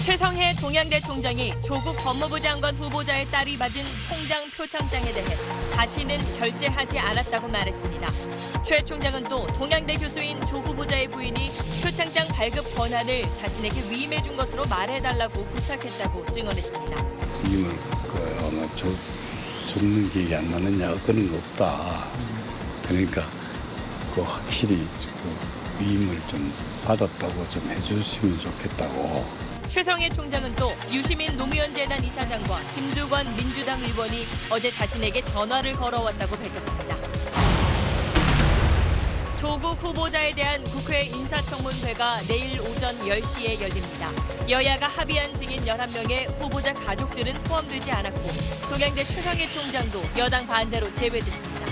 최성해 동양대 총장이 조국 법무부 장관 후보자의 딸이 받은 총장 표창장에 대해 자신은 결재하지 않았다고 말했습니다. 최 총장은 또 동양대 교수인 조 후보자의 부인이 표창장 발급 권한을 자신에게 위임해준 것으로 말해달라고 부탁했다고 증언했습니다. 위임을 아마 줬는 기억이 안 나느냐 그런 거 없다. 그러니까 확실히 위임을 좀 받았다고 좀 해주시면 좋겠다고. 최성해 총장은 또 유시민 노무현 재단 이사장과 김두관 민주당 의원이 어제 자신에게 전화를 걸어왔다고 밝혔습니다. 조국 후보자에 대한 국회 인사청문회가 내일 오전 10시에 열립니다. 여야가 합의한 증인 11명의 후보자 가족들은 포함되지 않았고 동양대 최성해 총장도 여당 반대로 제외됐습니다.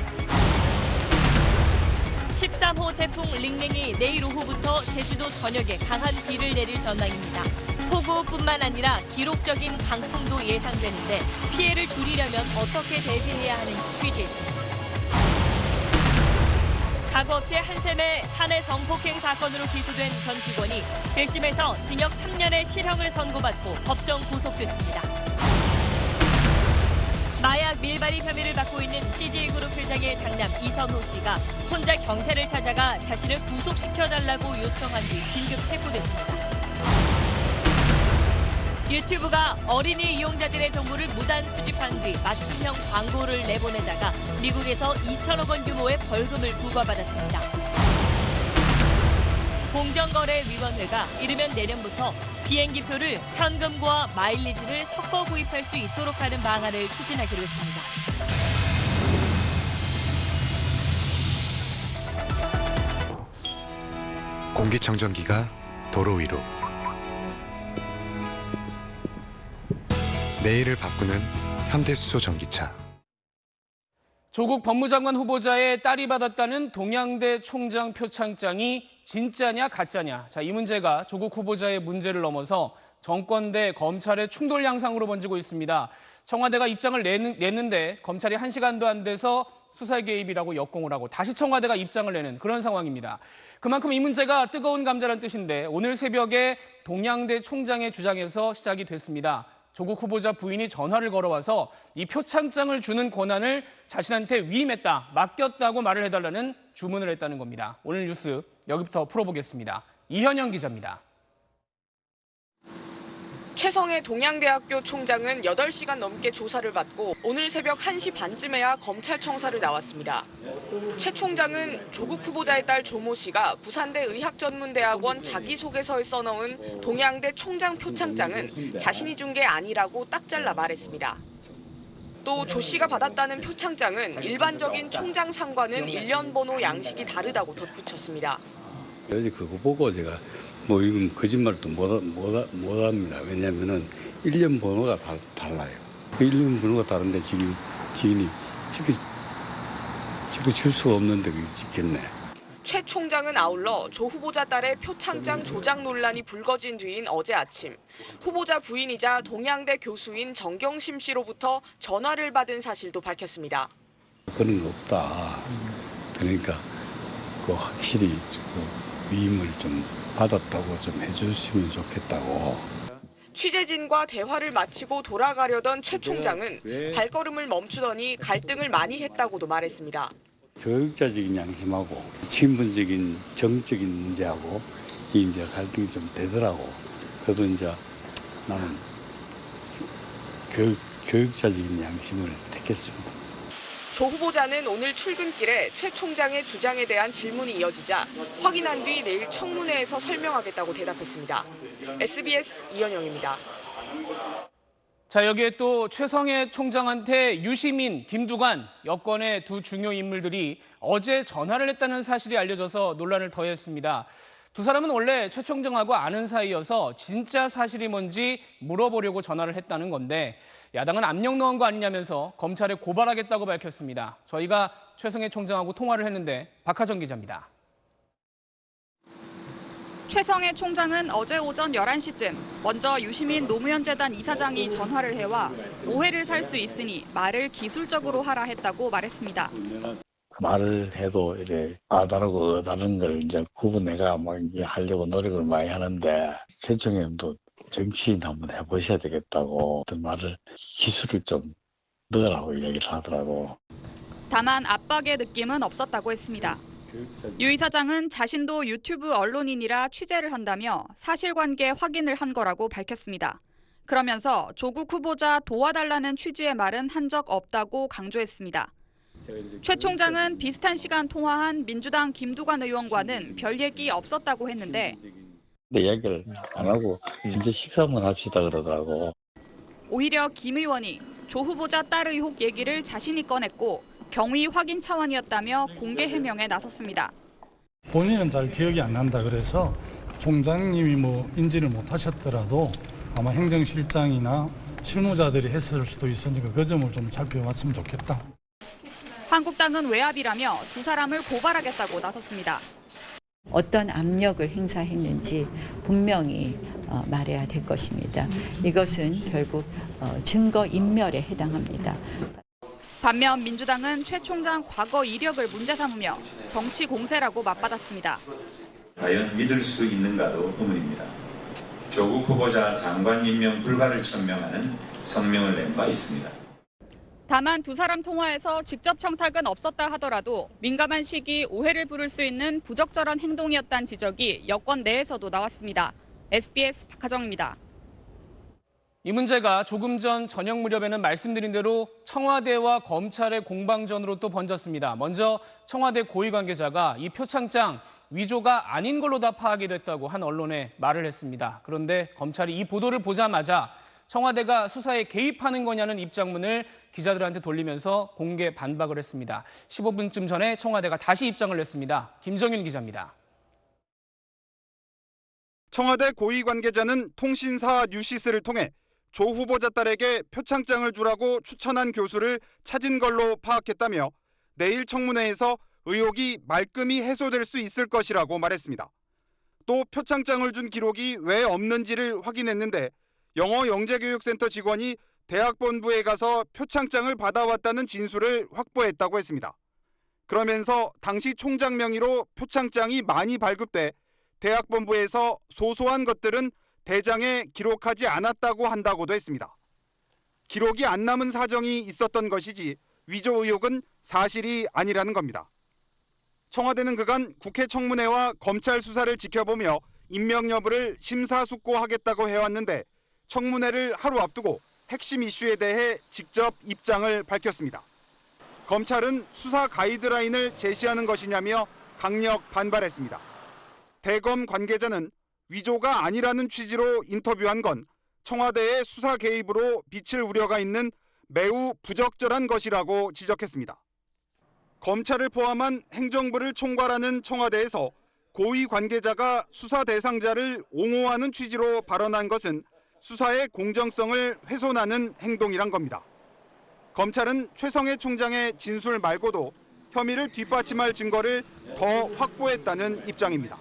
13호 태풍 링링이 내일 오후부터 제주도 전역에 강한 비를 내릴 전망입니다. 폭우뿐만 아니라 기록적인 강풍도 예상되는데 피해를 줄이려면 어떻게 대비해야 하는지 취재했습니다. 가구업체 한샘의 사내 성폭행 사건으로 기소된 전 직원이 1심에서 징역 3년의 실형을 선고받고 법정 구속됐습니다. 마약 밀발입 혐의를 받고 있는 CJ그룹 회장의 장남 이선호 씨가 혼자 경찰을 찾아가 자신을 구속시켜달라고 요청한 뒤 긴급 체포됐습니다. 유튜브가 어린이 이용자들의 정보를 무단 수집한 뒤 맞춤형 광고를 내보내다가 미국에서 2천억 원 규모의 벌금을 부과받았습니다. 공정거래위원회가 이르면 내년부터 비행기표를 현금과 마일리지를 섞어 구입할 수 있도록 하는 방안을 추진하기로 했습니다. 공기청정기가 도로 위로 내일을 바꾸는 현대수소 전기차. 조국 법무장관 후보자의 딸이 받았다는 동양대 총장 표창장이 진짜냐 가짜냐. 이 문제가 조국 후보자의 문제를 넘어서 정권 대 검찰의 충돌 양상으로 번지고 있습니다. 청와대가 입장을 냈는데 검찰이 1시간도 안 돼서 수사 개입이라고 역공을 하고 다시 청와대가 입장을 내는 그런 상황입니다. 그만큼 이 문제가 뜨거운 감자란 뜻인데 오늘 새벽에 동양대 총장의 주장에서 시작이 됐습니다. 조국 후보자 부인이 전화를 걸어와서 이 표창장을 주는 권한을 자신한테 위임했다, 맡겼다고 말을 해달라는 주문을 했다는 겁니다. 오늘 뉴스 여기부터 풀어보겠습니다. 이현영 기자입니다. 최성해 동양대학교 총장은 8시간 넘게 조사를 받고 오늘 새벽 1시 반쯤에야 검찰청사를 나왔습니다. 최 총장은 조국 후보자의 딸 조모 씨가 부산대 의학전문대학원 자기소개서에 써놓은 동양대 총장 표창장은 자신이 준 게 아니라고 딱 잘라 말했습니다. 또 조 씨가 받았다는 표창장은 일반적인 총장 상과는 일련 번호 양식이 다르다고 덧붙였습니다. 어제 그거 보고 제가 이건 거짓말도 못합니다. 왜냐하면은 1년 번호가 달라요. 그 1년 번호가 다른데 지인이 칠 수가 없는데 그게 찍겠네. 최 총장은 아울러 조 후보자 딸의 표창장 조작 논란이 불거진 뒤인 어제 아침 후보자 부인이자 동양대 교수인 정경심 씨로부터 전화를 받은 사실도 밝혔습니다. 그런 거 없다. 그러니까 확실히 위임을 좀 받았다고 좀 해주시면 좋겠다고. 취재진과 대화를 마치고 돌아가려던 최 총장은 발걸음을 멈추더니 갈등을 많이 했다고도 말했습니다. 교육자적인 양심하고 친분적인 정적인 문제하고 이제 갈등이 좀 되더라고. 그래도 이제 나는 교육자적인 양심을 택했습니다. 조 후보자는 오늘 출근길에 최 총장의 주장에 대한 질문이 이어지자 확인한 뒤 내일 청문회에서 설명하겠다고 대답했습니다. SBS 이현영입니다. 여기에 또 최성해 총장한테 유시민, 김두관 여권의 두 중요 인물들이 어제 전화를 했다는 사실이 알려져서 논란을 더했습니다. 두 사람은 원래 최 총장하고 아는 사이여서 진짜 사실이 뭔지 물어보려고 전화를 했다는 건데 야당은 압력 넣은 거 아니냐면서 검찰에 고발하겠다고 밝혔습니다. 저희가 최성해 총장하고 통화를 했는데 박하정 기자입니다. 최성해 총장은 어제 오전 11시쯤 먼저 유시민 노무현 재단 이사장이 전화를 해와 오해를 살 수 있으니 말을 기술적으로 하라 했다고 말했습니다. 말을 해도 이래 아다르고 어다른 걸 이제 구분해가 막 하려고 노력을 많이 하는데 최 총장도 정치인 한번 해보셔야 되겠다고 어떤 말을 기술을 좀 넣으라고 얘기를 하더라고. 다만 압박의 느낌은 없었다고 했습니다. 유 이사장은 자신도 유튜브 언론인이라 취재를 한다며 사실관계 확인을 한 거라고 밝혔습니다. 그러면서 조국 후보자 도와달라는 취지의 말은 한 적 없다고 강조했습니다. 최 총장은 비슷한 시간 통화한 민주당 김두관 의원과는 별 얘기 없었다고 했는데 근데 이야기를 안 하고 이제 식사만 합시다 그러더라고. 오히려 김 의원이 조 후보자 딸 의혹 얘기를 자신이 꺼냈고 경위 확인 차원이었다며 공개 해명에 나섰습니다. 본인은 잘 기억이 안 난다 그래서 총장님이 인지를 못하셨더라도 아마 행정실장이나 실무자들이 했을 수도 있으니까 그 점을 좀 살펴봤으면 좋겠다. 한국당은 외압이라며 두 사람을 고발하겠다고 나섰습니다. 어떤 압력을 행사했는지 분명히 말해야 될 것입니다. 이것은 결국 증거 인멸에 해당합니다. 반면 민주당은 최 총장 과거 이력을 문제 삼으며 정치 공세라고 맞받았습니다. 과연 믿을 수 있는가도 의문입니다. 조국 후보자 장관 임명 불가를 천명하는 성명을 낸 바 있습니다. 다만 두 사람 통화에서 직접 청탁은 없었다 하더라도 민감한 시기 오해를 부를 수 있는 부적절한 행동이었다는 지적이 여권 내에서도 나왔습니다. SBS 박하정입니다. 이 문제가 조금 전 저녁 무렵에는 말씀드린 대로 청와대와 검찰의 공방전으로 또 번졌습니다. 먼저 청와대 고위 관계자가 이 표창장 위조가 아닌 걸로 다 파악이 됐다고 한 언론에 말을 했습니다. 그런데 검찰이 이 보도를 보자마자 청와대가 수사에 개입하는 거냐는 입장문을 기자들한테 돌리면서 공개 반박을 했습니다. 15분쯤 전에 청와대가 다시 입장을 냈습니다. 김정윤 기자입니다. 청와대 고위 관계자는 통신사 뉴시스를 통해 조 후보자 딸에게 표창장을 주라고 추천한 교수를 찾은 걸로 파악했다며 내일 청문회에서 의혹이 말끔히 해소될 수 있을 것이라고 말했습니다. 또 표창장을 준 기록이 왜 없는지를 확인했는데 영어영재교육센터 직원이 대학본부에 가서 표창장을 받아왔다는 진술을 확보했다고 했습니다. 그러면서 당시 총장 명의로 표창장이 많이 발급돼 대학본부에서 소소한 것들은 대장에 기록하지 않았다고 한다고도 했습니다. 기록이 안 남은 사정이 있었던 것이지 위조 의혹은 사실이 아니라는 겁니다. 청와대는 그간 국회 청문회와 검찰 수사를 지켜보며 임명 여부를 심사숙고하겠다고 해왔는데 청문회를 하루 앞두고 핵심 이슈에 대해 직접 입장을 밝혔습니다. 검찰은 수사 가이드라인을 제시하는 것이냐며 강력 반발했습니다. 대검 관계자는 위조가 아니라는 취지로 인터뷰한 건 청와대의 수사 개입으로 비칠 우려가 있는 매우 부적절한 것이라고 지적했습니다. 검찰을 포함한 행정부를 총괄하는 청와대에서 고위 관계자가 수사 대상자를 옹호하는 취지로 발언한 것은 수사의 공정성을 훼손하는 행동이란 겁니다. 검찰은 최성해 총장의 진술 말고도 혐의를 뒷받침할 증거를 더 확보했다는 입장입니다.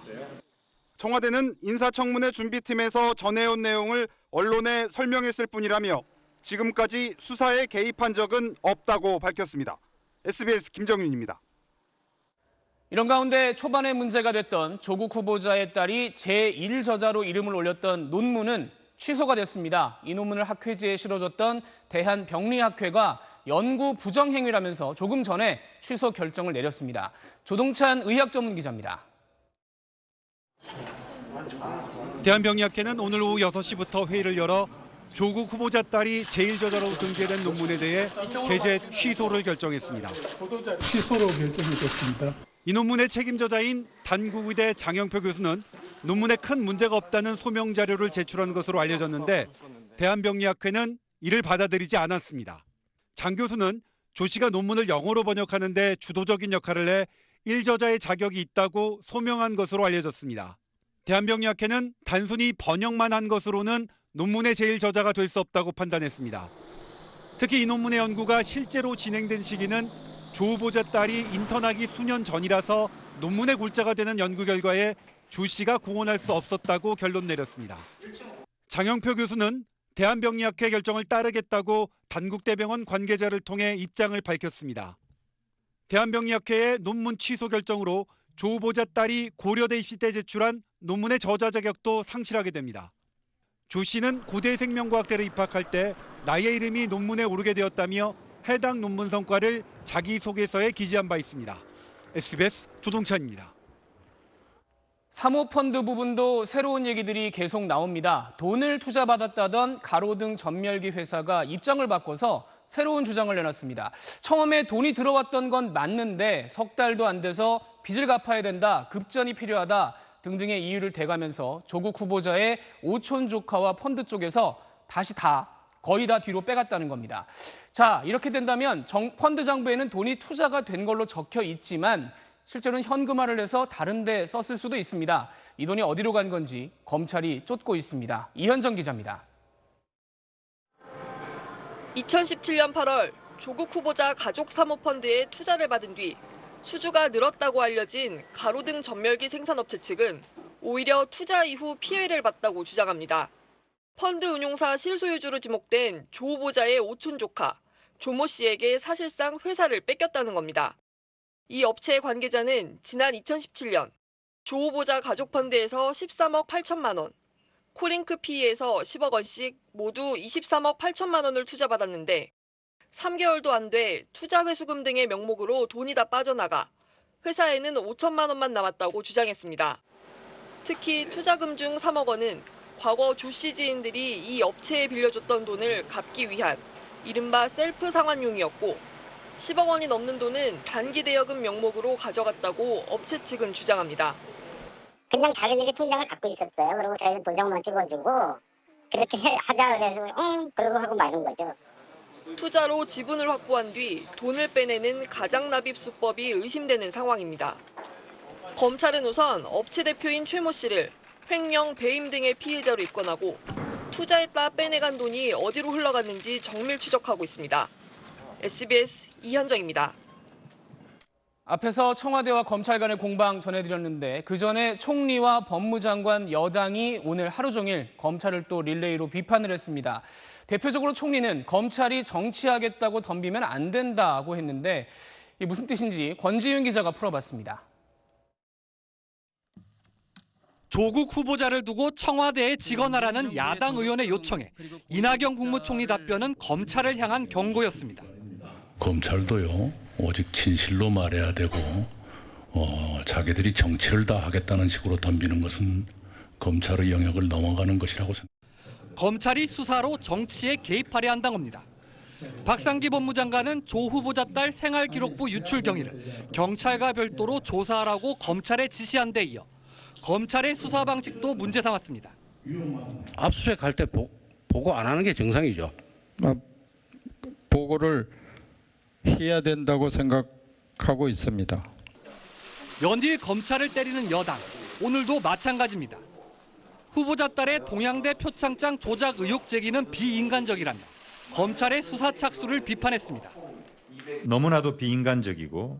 청와대는 인사청문회 준비팀에서 전해온 내용을 언론에 설명했을 뿐이라며 지금까지 수사에 개입한 적은 없다고 밝혔습니다. SBS 김정윤입니다. 이런 가운데 초반에 문제가 됐던 조국 후보자의 딸이 제1저자로 이름을 올렸던 논문은 취소가 됐습니다. 이 논문을 학회지에 실어줬던 대한병리학회가 연구 부정행위라면서 조금 전에 취소 결정을 내렸습니다. 조동찬 의학전문기자입니다. 대한병리학회는 오늘 오후 6시부터 회의를 열어 조국 후보자 딸이 제1저자로 등재된 논문에 대해 게재 취소를 결정했습니다. 취소로 결정이 됐습니다. 이 논문의 책임저자인 단국의대 장영표 교수는 논문에 큰 문제가 없다는 소명 자료를 제출한 것으로 알려졌는데 대한병리학회는 이를 받아들이지 않았습니다. 장 교수는 조 씨가 논문을 영어로 번역하는 데 주도적인 역할을 해 1저자의 자격이 있다고 소명한 것으로 알려졌습니다. 대한병리학회는 단순히 번역만 한 것으로는 논문의 제1저자가 될 수 없다고 판단했습니다. 특히 이 논문의 연구가 실제로 진행된 시기는 조 후보자 딸이 인턴하기 수년 전이라서 논문의 골자가 되는 연구 결과에 조 씨가 공헌할 수 없었다고 결론 내렸습니다. 장영표 교수는 대한병리학회 결정을 따르겠다고 단국대병원 관계자를 통해 입장을 밝혔습니다. 대한병리학회의 논문 취소 결정으로 조 후보자 딸이 고려대 입시 때 제출한 논문의 저자 자격도 상실하게 됩니다. 조 씨는 고대 생명과학대를 입학할 때 나의 이름이 논문에 오르게 되었다며 해당 논문 성과를 자기소개서에 기재한 바 있습니다. SBS 조동찬입니다. 사모펀드 부분도 새로운 얘기들이 계속 나옵니다. 돈을 투자받았다던 가로등 전멸기 회사가 입장을 바꿔서 새로운 주장을 내놨습니다. 처음에 돈이 들어왔던 건 맞는데 석 달도 안 돼서 빚을 갚아야 된다, 급전이 필요하다 등등의 이유를 대가면서 조국 후보자의 오촌 조카와 펀드 쪽에서 다시 거의 다 뒤로 빼갔다는 겁니다. 자, 이렇게 된다면 펀드 장부에는 돈이 투자가 된 걸로 적혀 있지만 실제로는 현금화를 해서 다른 데 썼을 수도 있습니다. 이 돈이 어디로 간 건지 검찰이 쫓고 있습니다. 이현정 기자입니다. 2017년 8월 조국 후보자 가족 사모펀드에 투자를 받은 뒤 수주가 늘었다고 알려진 가로등 전멸기 생산업체 측은 오히려 투자 이후 피해를 봤다고 주장합니다. 펀드 운용사 실소유주로 지목된 조 후보자의 오촌 조카 조모 씨에게 사실상 회사를 뺏겼다는 겁니다. 이 업체의 관계자는 지난 2017년 조 후보자 가족 펀드에서 13억 8천만 원, 코링크 PE에서 10억 원씩 모두 23억 8천만 원을 투자받았는데 3개월도 안 돼 투자 회수금 등의 명목으로 돈이 다 빠져나가 회사에는 5천만 원만 남았다고 주장했습니다. 특히 투자금 중 3억 원은 과거 조 씨 지인들이 이 업체에 빌려줬던 돈을 갚기 위한 이른바 셀프 상환용이었고 10억 원이 넘는 돈은 단기 대여금 명목으로 가져갔다고 업체 측은 주장합니다. 그냥 자기들이 통장을 갖고 있었어요. 그리고 저희는 도장만 찍어주고 그렇게 하자 그래서 그러고 하고 마는 거죠. 투자로 지분을 확보한 뒤 돈을 빼내는 가장납입 수법이 의심되는 상황입니다. 검찰은 우선 업체 대표인 최모 씨를 횡령, 배임 등의 피해자로 입건하고 투자했다 빼내간 돈이 어디로 흘러갔는지 정밀 추적하고 있습니다. SBS 이현정입니다. 앞에서 청와대와 검찰 간의 공방 전해드렸는데 그 전에 총리와 법무장관 여당이 오늘 하루 종일 검찰을 또 릴레이로 비판을 했습니다. 대표적으로 총리는 검찰이 정치하겠다고 덤비면 안 된다고 했는데 이게 무슨 뜻인지 권지윤 기자가 풀어봤습니다. 조국 후보자를 두고 청와대에 직언하라는 야당 의원의 요청에 이낙연 국무총리 답변은 검찰을 향한 경고였습니다. 검찰도요, 오직 진실로 말해야 되고 자기들이 정치를 다 하겠다는 식으로 덤비는 것은 검찰의 영역을 넘어가는 것이라고 생각합니다. 검찰이 수사로 정치에 개입하려 한다는 겁니다. 박상기 법무장관은 조 후보자 딸 생활기록부 유출 경위를 경찰과 별도로 조사하라고 검찰에 지시한 데 이어 검찰의 수사 방식도 문제 삼았습니다. 압수수색 할 때 보고 안 하는 게 정상이죠. 보고를 해야 된다고 생각하고 있습니다. 연일 검찰을 때리는 여당, 오늘도 마찬가지입니다. 후보자 딸의 동양대 표창장 조작 의혹 제기는 비인간적이라며 검찰의 수사 착수를 비판했습니다. 너무나도 비인간적이고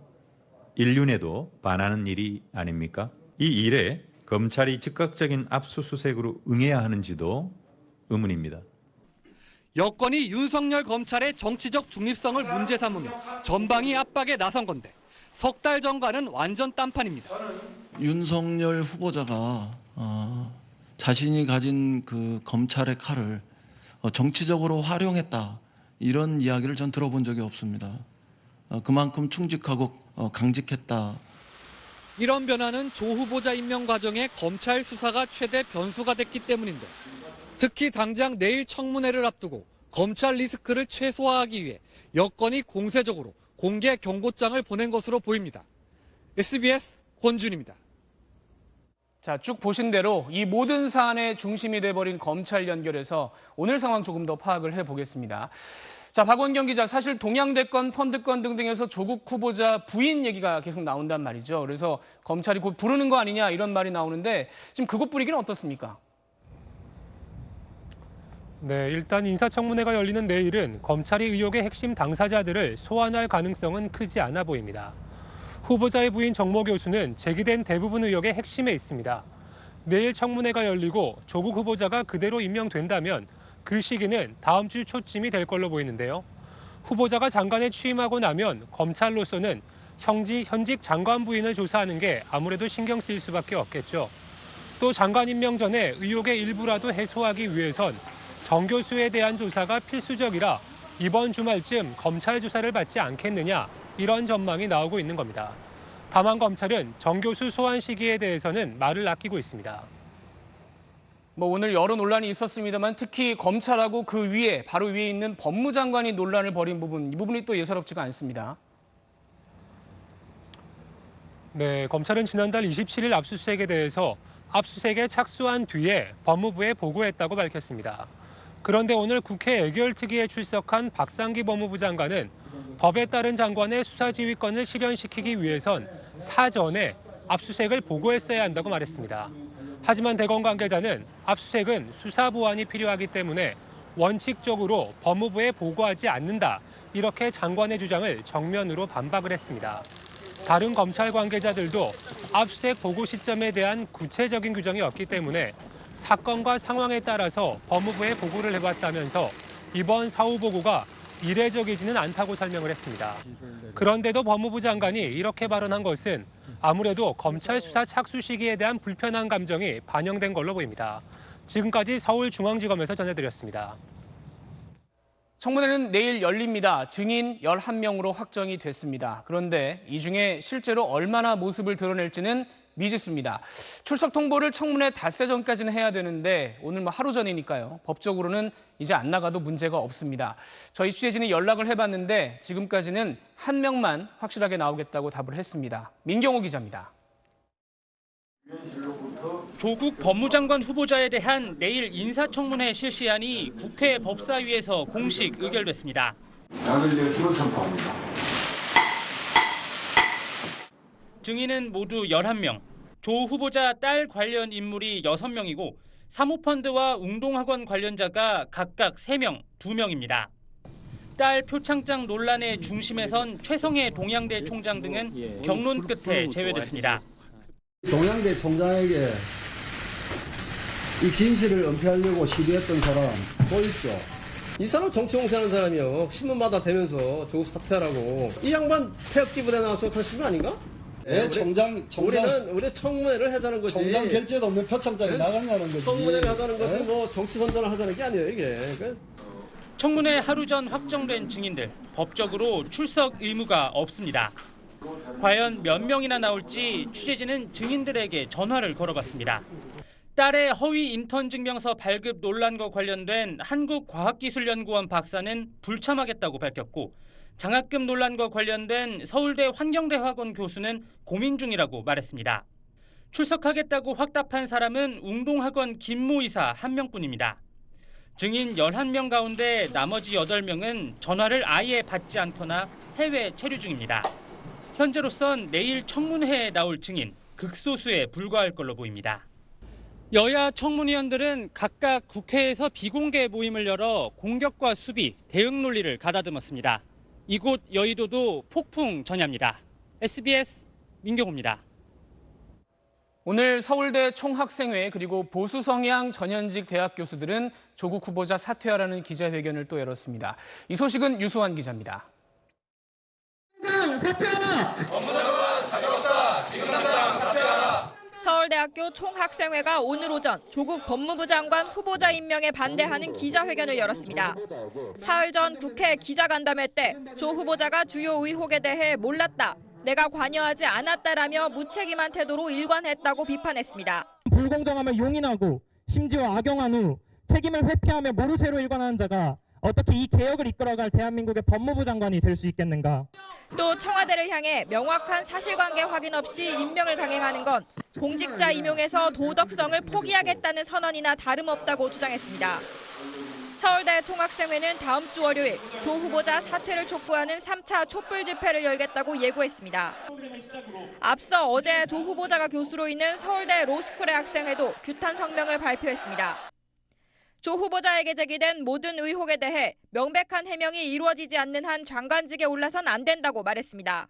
인륜에도 반하는 일이 아닙니까? 이 일에 검찰이 즉각적인 압수수색으로 응해야 하는지도 의문입니다. 여권이 윤석열 검찰의 정치적 중립성을 문제 삼으며 전방위 압박에 나선 건데 석 달 전과는 완전 딴판입니다. 윤석열 후보자가 자신이 가진 그 검찰의 칼을 정치적으로 활용했다, 이런 이야기를 전 들어본 적이 없습니다. 그만큼 충직하고 강직했다. 이런 변화는 조 후보자 임명 과정에 검찰 수사가 최대 변수가 됐기 때문인데 특히 당장 내일 청문회를 앞두고 검찰 리스크를 최소화하기 위해 여권이 공세적으로 공개 경고장을 보낸 것으로 보입니다. SBS 권준입니다. 자, 쭉 보신 대로 이 모든 사안의 중심이 돼버린 검찰 연결해서 오늘 상황 조금 더 파악을 해보겠습니다. 자, 박원경 기자, 사실 동양대건, 펀드건 등등에서 조국 후보자 부인 얘기가 계속 나온단 말이죠. 그래서 검찰이 곧 부르는 거 아니냐 이런 말이 나오는데 지금 그것 분위기는 어떻습니까? 네, 일단 인사청문회가 열리는 내일은 검찰이 의혹의 핵심 당사자들을 소환할 가능성은 크지 않아 보입니다. 후보자의 부인 정모 교수는 제기된 대부분 의혹의 핵심에 있습니다. 내일 청문회가 열리고 조국 후보자가 그대로 임명된다면 그 시기는 다음 주 초쯤이 될 걸로 보이는데요. 후보자가 장관에 취임하고 나면 검찰로서는 현직 장관 부인을 조사하는 게 아무래도 신경 쓰일 수밖에 없겠죠. 또 장관 임명 전에 의혹의 일부라도 해소하기 위해선 정 교수에 대한 조사가 필수적이라 이번 주말쯤 검찰 조사를 받지 않겠느냐 이런 전망이 나오고 있는 겁니다. 다만 검찰은 정 교수 소환 시기에 대해서는 말을 아끼고 있습니다. 오늘 여러 논란이 있었습니다만 특히 검찰하고 그 위에 바로 위에 있는 법무장관이 논란을 벌인 부분, 이 부분이 또 예사롭지가 않습니다. 네, 검찰은 지난달 27일 압수수색에 대해서 압수수색에 착수한 뒤에 법무부에 보고했다고 밝혔습니다. 그런데 오늘 국회 예결특위에 출석한 박상기 법무부 장관은 법에 따른 장관의 수사지휘권을 실현시키기 위해선 사전에 압수수색을 보고했어야 한다고 말했습니다. 하지만 대검 관계자는 압수수색은 수사 보완이 필요하기 때문에 원칙적으로 법무부에 보고하지 않는다. 이렇게 장관의 주장을 정면으로 반박을 했습니다. 다른 검찰 관계자들도 압수수색 보고 시점에 대한 구체적인 규정이 없기 때문에 사건과 상황에 따라서 법무부에 보고를 해봤다면서 이번 사후 보고가 이례적이지는 않다고 설명을 했습니다. 그런데도 법무부 장관이 이렇게 발언한 것은 아무래도 검찰 수사 착수 시기에 대한 불편한 감정이 반영된 걸로 보입니다. 지금까지 서울중앙지검에서 전해드렸습니다. 청문회는 내일 열립니다. 증인 11명으로 확정이 됐습니다. 그런데 이 중에 실제로 얼마나 모습을 드러낼지는 미지수입니다. 출석 통보를 청문회 닷새 전까지는 해야 되는데 오늘 하루 전이니까요. 법적으로는 이제 안 나가도 문제가 없습니다. 저희 취재진이 연락을 해봤는데 지금까지는 한 명만 확실하게 나오겠다고 답을 했습니다. 민경호 기자입니다. 조국 법무장관 후보자에 대한 내일 인사청문회 실시안이 국회 법사위에서 공식 의결됐습니다. 증인은 모두 11명, 조 후보자 딸 관련 인물이 6명이고 사모펀드와 웅동학원 관련자가 각각 3명, 2명입니다. 딸 표창장 논란의 중심에 선 최성해 동양대 총장 등은 경론 끝에 제외됐습니다. 동양대 총장에게 이 진실을 은폐하려고 시도했던 사람 보이죠? 이 사람 정치 공세하는 사람이요. 신문마다 대면서 조국 사퇴하라고. 이 양반 태극 기부대 나와서 그런 신분 아닌가? 네, 우리 청문회를 하자는 거지. 총장 결재도 없는 표창장이 나간다는 거지. 청문회를 하자는 거지 뭐 정치 선전을 하자는 게 아니에요 이게. 청문회 하루 전 확정된 증인들, 법적으로 출석 의무가 없습니다. 과연 몇 명이나 나올지 취재진은 증인들에게 전화를 걸어봤습니다. 딸의 허위 인턴 증명서 발급 논란과 관련된 한국과학기술연구원 박사는 불참하겠다고 밝혔고 장학금 논란과 관련된 서울대 환경대학원 교수는 고민 중이라고 말했습니다. 출석하겠다고 확답한 사람은 웅동학원 김모 이사 1명뿐입니다. 증인 11명 가운데 나머지 8명은 전화를 아예 받지 않거나 해외 체류 중입니다. 현재로선 내일 청문회에 나올 증인 극소수에 불과할 걸로 보입니다. 여야 청문위원들은 각각 국회에서 비공개 모임을 열어 공격과 수비, 대응 논리를 가다듬었습니다. 이곳 여의도도 폭풍 전야입니다. SBS 민경호입니다. 오늘 서울대 총학생회 그리고 보수 성향 전현직 대학 교수들은 조국 후보자 사퇴하라는 기자회견을 또 열었습니다. 이 소식은 유수환 기자입니다. 사퇴하라! 법무장관 자격 없다. 지금 당장 사퇴하라. 서울대학교 총학생회가 오늘 오전 조국 법무부 장관 후보자 임명에 반대하는 기자회견을 열었습니다. 사흘 전 국회 기자간담회 때 조 후보자가 주요 의혹에 대해 몰랐다, 내가 관여하지 않았다라며 무책임한 태도로 일관했다고 비판했습니다. 불공정함을 용인하고 심지어 악용한 후 책임을 회피하며 모르쇠로 일관하는 자가 어떻게 이 개혁을 이끌어갈 대한민국의 법무부 장관이 될 수 있겠는가. 또 청와대를 향해 명확한 사실관계 확인 없이 임명을 강행하는 건 공직자 임용에서 도덕성을 포기하겠다는 선언이나 다름없다고 주장했습니다. 서울대 총학생회는 다음 주 월요일 조 후보자 사퇴를 촉구하는 3차 촛불 집회를 열겠다고 예고했습니다. 앞서 어제 조 후보자가 교수로 있는 서울대 로스쿨의 학생회도 규탄 성명을 발표했습니다. 조 후보자에게 제기된 모든 의혹에 대해 명백한 해명이 이루어지지 않는 한 장관직에 올라선 안 된다고 말했습니다.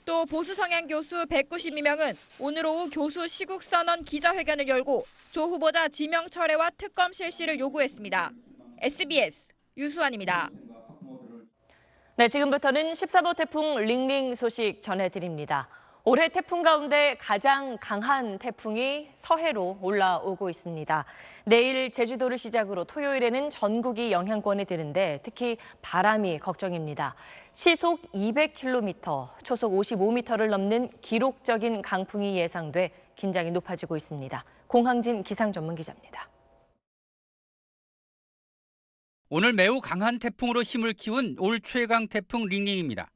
또 보수 성향 교수 192명은 오늘 오후 교수 시국 선언 기자회견을 열고 조 후보자 지명 철회와 특검 실시를 요구했습니다. SBS 유수환입니다. 네, 지금부터는 14호 태풍 링링 소식 전해드립니다. 올해 태풍 가운데 가장 강한 태풍이 서해로 올라오고 있습니다. 내일 제주도를 시작으로 토요일에는 전국이 영향권에 드는데 특히 바람이 걱정입니다. 시속 200km, 초속 55m를 넘는 기록적인 강풍이 예상돼 긴장이 높아지고 있습니다. 공항진 기상 전문 기자입니다. 오늘 매우 강한 태풍으로 힘을 키운 올 최강 태풍 링링입니다.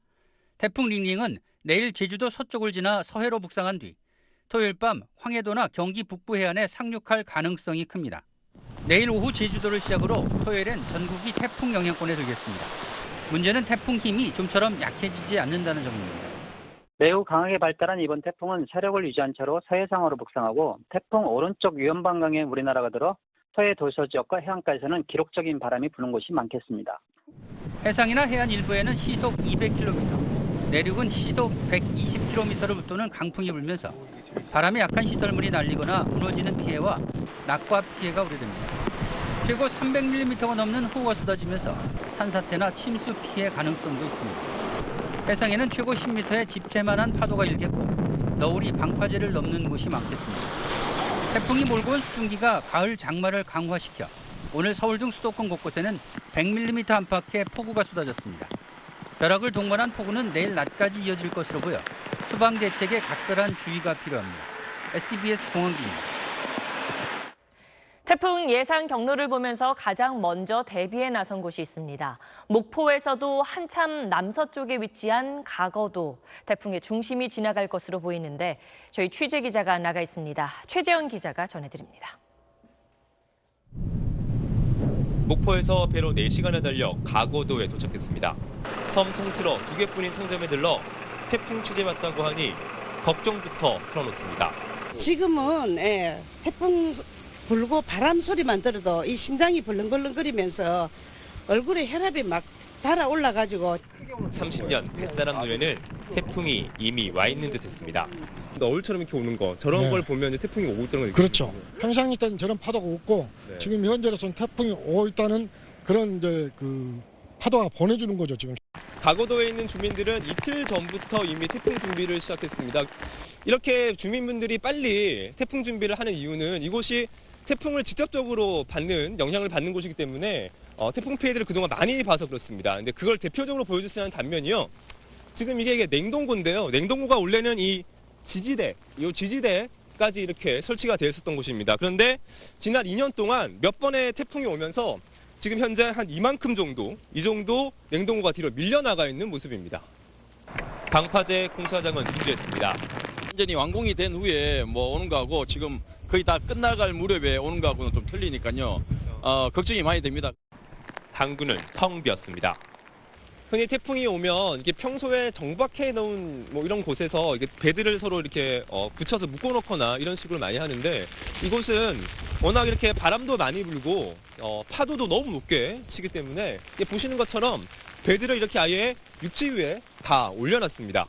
태풍 링링은 내일 제주도 서쪽을 지나 서해로 북상한 뒤 토요일 밤 황해도나 경기 북부 해안에 상륙할 가능성이 큽니다. 내일 오후 제주도를 시작으로 토요일엔 전국이 태풍 영향권에 들겠습니다. 문제는 태풍 힘이 좀처럼 약해지지 않는다는 점입니다. 매우 강하게 발달한 이번 태풍은 세력을 유지한 채로 서해상으로 북상하고 태풍 오른쪽 위험반경에 우리나라가 들어 서해 도서 지역과 해안가에서는 기록적인 바람이 부는 곳이 많겠습니다. 해상이나 해안 일부에는 시속 200km, 내륙은 시속 120km를 웃도는 강풍이 불면서 바람에 약한 시설물이 날리거나 무너지는 피해와 낙과 피해가 우려됩니다. 최고 300mm가 넘는 호우가 쏟아지면서 산사태나 침수 피해 가능성도 있습니다. 해상에는 최고 10m의 집채만한 파도가 일겠고 너울이 방파제를 넘는 곳이 많겠습니다. 태풍이 몰고 온 수증기가 가을 장마를 강화시켜 오늘 서울 등 수도권 곳곳에는 100mm 안팎의 폭우가 쏟아졌습니다. 벼락을 동반한 폭우는 내일 낮까지 이어질 것으로 보여 수방 대책에 각별한 주의가 필요합니다. SBS 공항기입니다. 태풍 예상 경로를 보면서 가장 먼저 대비에 나선 곳이 있습니다. 목포에서도 한참 남서쪽에 위치한 가거도 태풍의 중심이 지나갈 것으로 보이는데 저희 취재 기자가 나가 있습니다. 최재현 기자가 전해드립니다. 목포에서 배로 4시간을 달려 가거도에 도착했습니다. 섬 통틀어 2개뿐인 상점에 들러 태풍 취재받다고 하니 걱정부터 털어놓습니다. 지금은 태풍 불고 바람 소리만 들어도 이 심장이 벌렁벌렁거리면서 얼굴에 혈압이 막 달아올라가지고 30년 뱃사람 눈에는 태풍이 이미 와 있는 듯했습니다. 너울처럼 이렇게 오는 거 저런 걸 보면 태풍이 오고 있다는 걸 그렇죠. 평상시 때는 저런 파도가 없고 지금 현재로서는 태풍이 오고 있다는 그런 이제 그 파도가 보내주는 거죠 지금. 가거도에 있는 주민들은 이틀 전부터 이미 태풍 준비를 시작했습니다. 이렇게 주민분들이 빨리 태풍 준비를 하는 이유는 이곳이 태풍을 직접적으로 영향을 받는 곳이기 때문에 태풍 피해들을 그동안 많이 봐서 그렇습니다. 근데 그걸 대표적으로 보여줄 수 있는 단면이요. 지금 이게 냉동고인데요. 냉동고가 원래는 이 지지대까지 이렇게 설치가 되어 있었던 곳입니다. 그런데 지난 2년 동안 몇 번의 태풍이 오면서 지금 현재 한 이만큼 정도, 이 정도 냉동고가 뒤로 밀려나가 있는 모습입니다. 방파제 공사장은 분주했습니다. 완전히 완공이 된 후에 오는 거하고 지금 거의 다 끝나갈 무렵에 오는 거하고는 좀 틀리니까요. 걱정이 많이 됩니다. 항구는 텅 비었습니다. 흔히 태풍이 오면 이게 평소에 정박해 놓은 이런 곳에서 이게 배들을 서로 이렇게 붙여서 묶어놓거나 이런 식으로 많이 하는데 이곳은 워낙 이렇게 바람도 많이 불고 파도도 너무 높게 치기 때문에 보시는 것처럼 배들을 이렇게 아예 육지 위에 다 올려놨습니다.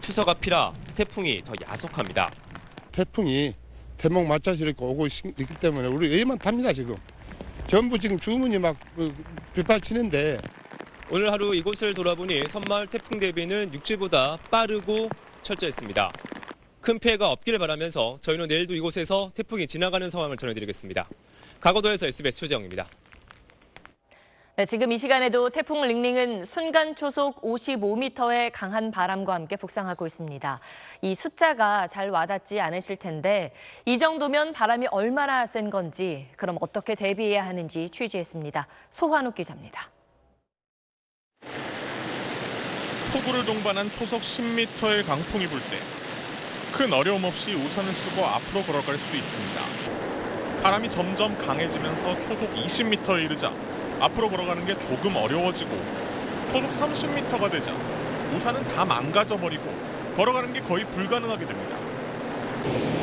추석 앞이라 태풍이 더 야속합니다. 태풍이 대목 맞춰서 이렇게 오고 있기 때문에 우리 외만 탑니다 지금. 전부 지금 주문이 막 빗발치는데. 오늘 하루 이곳을 돌아보니 섬마을 태풍 대비는 육지보다 빠르고 철저했습니다. 큰 피해가 없기를 바라면서 저희는 내일도 이곳에서 태풍이 지나가는 상황을 전해드리겠습니다. 가거도에서 SBS 최재영입니다. 네, 지금 이 시간에도 태풍 링링은 순간 초속 55m의 강한 바람과 함께 북상하고 있습니다. 이 숫자가 잘 와닿지 않으실 텐데 이 정도면 바람이 얼마나 센 건지 그럼 어떻게 대비해야 하는지 취재했습니다. 소환욱 기자입니다. 폭우를 동반한 초속 10m의 강풍이 불 때 큰 어려움 없이 우산을 쓰고 앞으로 걸어갈 수 있습니다. 바람이 점점 강해지면서 초속 20m에 이르자 앞으로 걸어가는 게 조금 어려워지고 초속 30m가 되자 우산은 다 망가져버리고 걸어가는 게 거의 불가능하게 됩니다.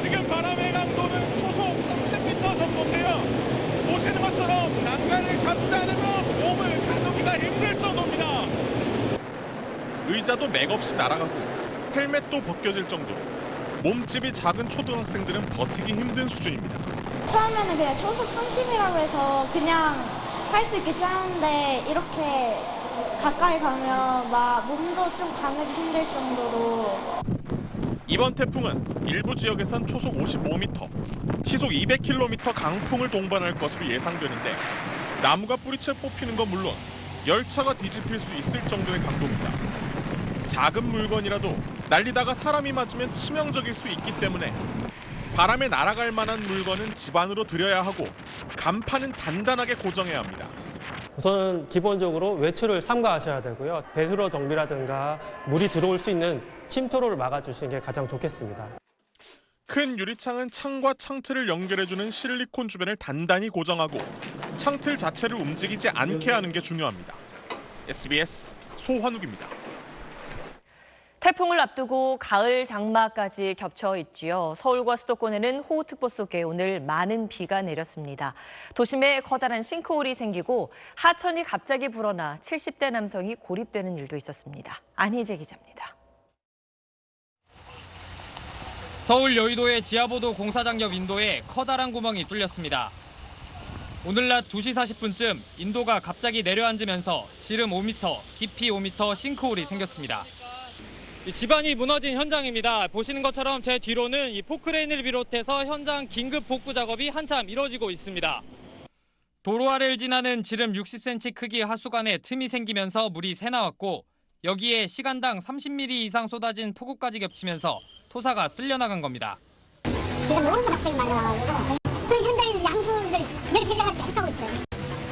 지금 바람의 강도는 초속 30m 정도인데요. 보시는 것처럼 난간을 잡지 않으면 몸을 가누기가 힘들 정도입니다. 의자도 맥없이 날아가고 헬멧도 벗겨질 정도로 몸집이 작은 초등학생들은 버티기 힘든 수준입니다. 처음에는 그냥 초속 30이라고 해서 그냥 할 수 있겠지 하는데 이렇게 가까이 가면 막 몸도 좀 가누기 힘들 정도로. 이번 태풍은 일부 지역에선 초속 55m, 시속 200km 강풍을 동반할 것으로 예상되는데 나무가 뿌리채 뽑히는 건 물론 열차가 뒤집힐 수 있을 정도의 강도입니다. 작은 물건이라도 날리다가 사람이 맞으면 치명적일 수 있기 때문에 바람에 날아갈 만한 물건은 집 안으로 들여야 하고 간판은 단단하게 고정해야 합니다. 우선은 기본적으로 외출을 삼가하셔야 되고요. 배수로 정비라든가 물이 들어올 수 있는 침투로를 막아주시는 게 가장 좋겠습니다. 큰 유리창은 창과 창틀을 연결해주는 실리콘 주변을 단단히 고정하고 창틀 자체를 움직이지 않게 하는 게 중요합니다. SBS 소환욱입니다. 태풍을 앞두고 가을 장마까지 겹쳐 있지요. 서울과 수도권에는 호우특보 속에 오늘 많은 비가 내렸습니다. 도심에 커다란 싱크홀이 생기고 하천이 갑자기 불어나 70대 남성이 고립되는 일도 있었습니다. 안희재 기자입니다. 서울 여의도의 지하보도 공사장 옆 인도에 커다란 구멍이 뚫렸습니다. 오늘 낮 2시 40분쯤 인도가 갑자기 내려앉으면서 지름 5m, 깊이 5m 싱크홀이 생겼습니다. 지반이 무너진 현장입니다. 보시는 것처럼 제 뒤로는 이 포크레인을 비롯해서 현장 긴급 복구 작업이 한참 이뤄지고 있습니다. 도로 아래를 지나는 지름 60cm 크기 하수관에 틈이 생기면서 물이 새나왔고 여기에 시간당 30mm 이상 쏟아진 폭우까지 겹치면서 토사가 쓸려나간 겁니다. 제가 모르는 거 갑자기 날라와가지고 저 현장에서 양수를 13대가 계속하고 있어요.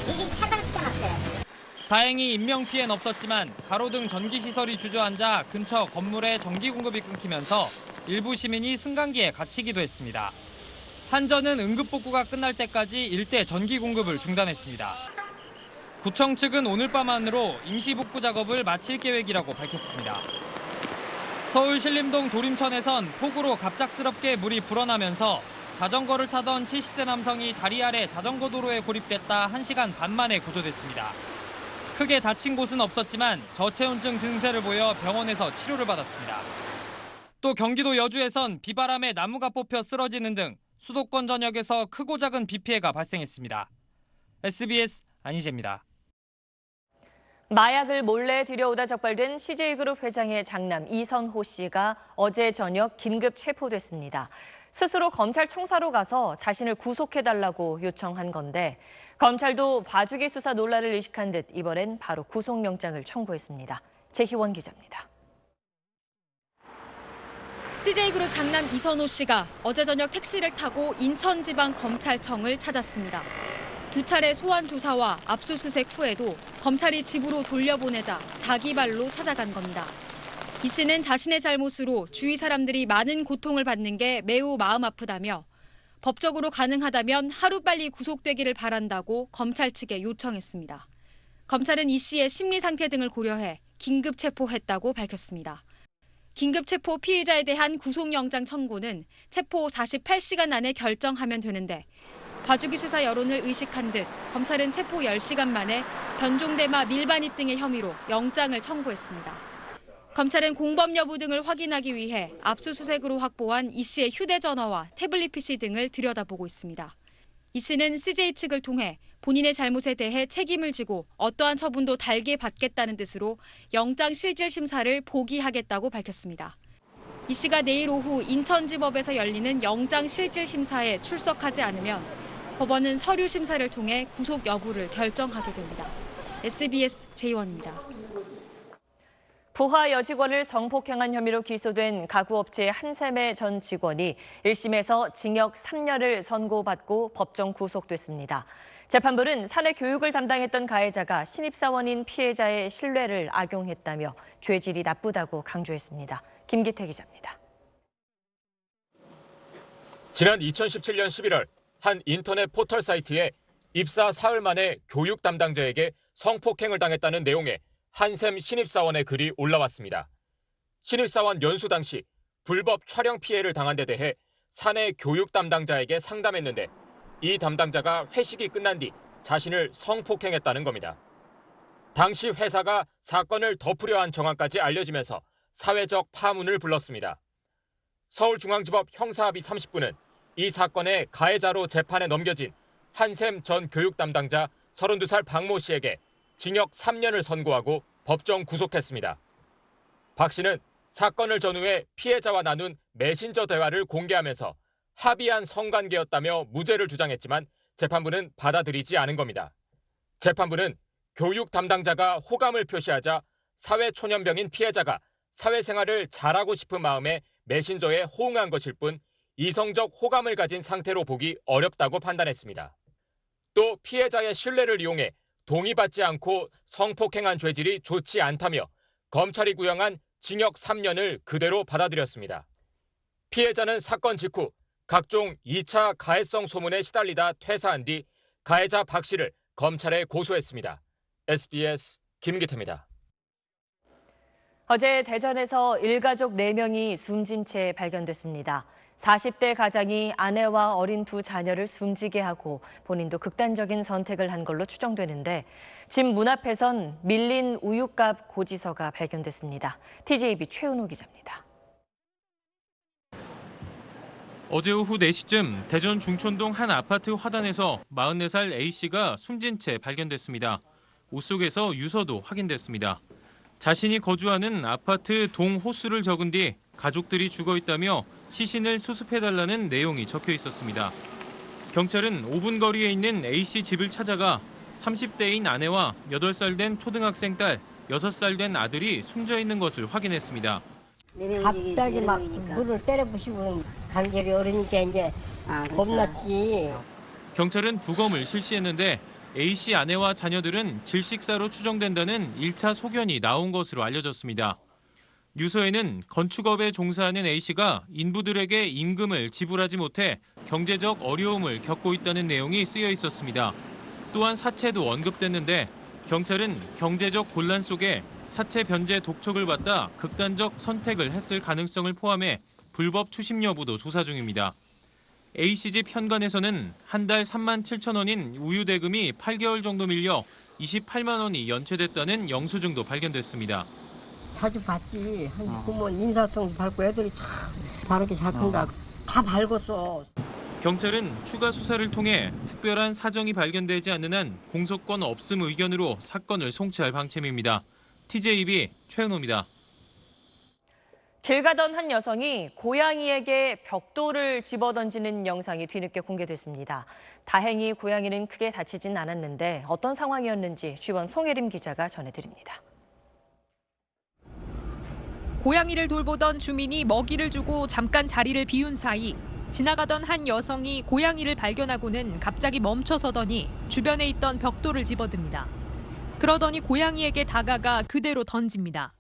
이게 차단시켜놨어요. 다행히 인명 피해는 없었지만 가로등 전기시설이 주저앉아 근처 건물에 전기 공급이 끊기면서 일부 시민이 승강기에 갇히기도 했습니다. 한전은 응급복구가 끝날 때까지 일대 전기 공급을 중단했습니다. 구청 측은 오늘 밤 안으로 임시복구 작업을 마칠 계획이라고 밝혔습니다. 서울 신림동 도림천에선 폭우로 갑작스럽게 물이 불어나면서 자전거를 타던 70대 남성이 다리 아래 자전거 도로에 고립됐다 1시간 반 만에 구조됐습니다. 크게 다친 곳은 없었지만 저체온증 증세를 보여 병원에서 치료를 받았습니다. 또 경기도 여주에선 비바람에 나무가 뽑혀 쓰러지는 등 수도권 전역에서 크고 작은 비 피해가 발생했습니다. SBS 안희재입니다. 마약을 몰래 들여오다 적발된 CJ그룹 회장의 장남 이선호 씨가 어제 저녁 긴급 체포됐습니다. 스스로 검찰 청사로 가서 자신을 구속해달라고 요청한 건데 검찰도 봐주기 수사 논란을 의식한 듯 이번엔 바로 구속영장을 청구했습니다. 재희원 기자입니다. CJ그룹 장남 이선호 씨가 어제 저녁 택시를 타고 인천지방검찰청을 찾았습니다. 두 차례 소환 조사와 압수수색 후에도 검찰이 집으로 돌려보내자 자기 발로 찾아간 겁니다. 이 씨는 자신의 잘못으로 주위 사람들이 많은 고통을 받는 게 매우 마음 아프다며 법적으로 가능하다면 하루빨리 구속되기를 바란다고 검찰 측에 요청했습니다. 검찰은 이 씨의 심리 상태 등을 고려해 긴급 체포했다고 밝혔습니다. 긴급 체포 피의자에 대한 구속영장 청구는 체포 48시간 안에 결정하면 되는데 봐주기 수사 여론을 의식한 듯 검찰은 체포 10시간 만에 변종대마 밀반입 등의 혐의로 영장을 청구했습니다. 검찰은 공범 여부 등을 확인하기 위해 압수수색으로 확보한 이 씨의 휴대전화와 태블릿 PC 등을 들여다보고 있습니다. 이 씨는 CJ 측을 통해 본인의 잘못에 대해 책임을 지고 어떠한 처분도 달게 받겠다는 뜻으로 영장 실질 심사를 포기하겠다고 밝혔습니다. 이 씨가 내일 오후 인천지법에서 열리는 영장 실질 심사에 출석하지 않으면 법원은 서류 심사를 통해 구속 여부를 결정하게 됩니다. SBS 재희원입니다. 부하 여직원을 성폭행한 혐의로 기소된 가구업체 한샘의 전 직원이 1심에서 징역 3년을 선고받고 법정 구속됐습니다. 재판부는 사내 교육을 담당했던 가해자가 신입사원인 피해자의 신뢰를 악용했다며 죄질이 나쁘다고 강조했습니다. 김기태 기자입니다. 지난 2017년 11월 한 인터넷 포털 사이트에 입사 사흘 만에 교육 담당자에게 성폭행을 당했다는 내용의 한샘 신입사원의 글이 올라왔습니다. 신입사원 연수 당시 불법 촬영 피해를 당한 데 대해 사내 교육 담당자에게 상담했는데 이 담당자가 회식이 끝난 뒤 자신을 성폭행했다는 겁니다. 당시 회사가 사건을 덮으려 한 정황까지 알려지면서 사회적 파문을 불렀습니다. 서울중앙지법 형사합의 30부는 이 사건의 가해자로 재판에 넘겨진 한샘 전 교육 담당자 32살 박모 씨에게 징역 3년을 선고하고 법정 구속했습니다. 박 씨는 사건을 전후해 피해자와 나눈 메신저 대화를 공개하면서 합의한 성관계였다며 무죄를 주장했지만 재판부는 받아들이지 않은 겁니다. 재판부는 교육 담당자가 호감을 표시하자 사회초년병인 피해자가 사회생활을 잘하고 싶은 마음에 메신저에 호응한 것일 뿐 이성적 호감을 가진 상태로 보기 어렵다고 판단했습니다. 또 피해자의 신뢰를 이용해 동의받지 않고 성폭행한 죄질이 좋지 않다며 검찰이 구형한 징역 3년을 그대로 받아들였습니다. 피해자는 사건 직후 각종 2차 가해성 소문에 시달리다 퇴사한 뒤 가해자 박 씨를 검찰에 고소했습니다. SBS 김기태입니다. 어제 대전에서 일가족 4명이 숨진 채 발견됐습니다. 40대 가장이 아내와 어린 2 자녀를 숨지게 하고 본인도 극단적인 선택을 한 걸로 추정되는데 집 문 앞에선 밀린 우유값 고지서가 발견됐습니다. TJB 최은호 기자입니다. 어제 오후 4시쯤 대전 중촌동 한 아파트 화단에서 44살 A씨가 숨진 채 발견됐습니다. 옷 속에서 유서도 확인됐습니다. 자신이 거주하는 아파트 동 호수를 적은 뒤 가족들이 죽어 있다며 시신을 수습해달라는 내용이 적혀 있었습니다. 경찰은 5분 거리에 있는 A씨 집을 찾아가 30대인 아내와 8살 된 초등학생 딸, 6살 된 아들이 숨져 있는 것을 확인했습니다. 갑자기 막 물을 때려 부시고 간절히 어리니까 이제 겁났지. 경찰은 부검을 실시했는데 A씨 아내와 자녀들은 질식사로 추정된다는 1차 소견이 나온 것으로 알려졌습니다. 유서에는 건축업에 종사하는 A씨가 인부들에게 임금을 지불하지 못해 경제적 어려움을 겪고 있다는 내용이 쓰여 있었습니다. 또한 사체도 언급됐는데 경찰은 경제적 곤란 속에 사체 변제 독촉을 받다 극단적 선택을 했을 가능성을 포함해 불법 추심 여부도 조사 중입니다. A씨 집 현관에서는 한 달 3만 7천 원인 우유 대금이 8개월 정도 밀려 28만 원이 연체됐다는 영수증도 발견됐습니다. 자주 봤지. 부모는 인사성도 밟고 애들이 참 다르게 잘 큰다. 다 밟았어. 경찰은 추가 수사를 통해 특별한 사정이 발견되지 않는 한 공소권 없음 의견으로 사건을 송치할 방침입니다. TJB 최은호입니다. 길 가던 한 여성이 고양이에게 벽돌을 집어던지는 영상이 뒤늦게 공개됐습니다. 다행히 고양이는 크게 다치진 않았는데 어떤 상황이었는지 G1 송혜림 기자가 전해드립니다. 고양이를 돌보던 주민이 먹이를 주고 잠깐 자리를 비운 사이 지나가던 한 여성이 고양이를 발견하고는 갑자기 멈춰서더니 주변에 있던 벽돌을 집어듭니다. 그러더니 고양이에게 다가가 그대로 던집니다.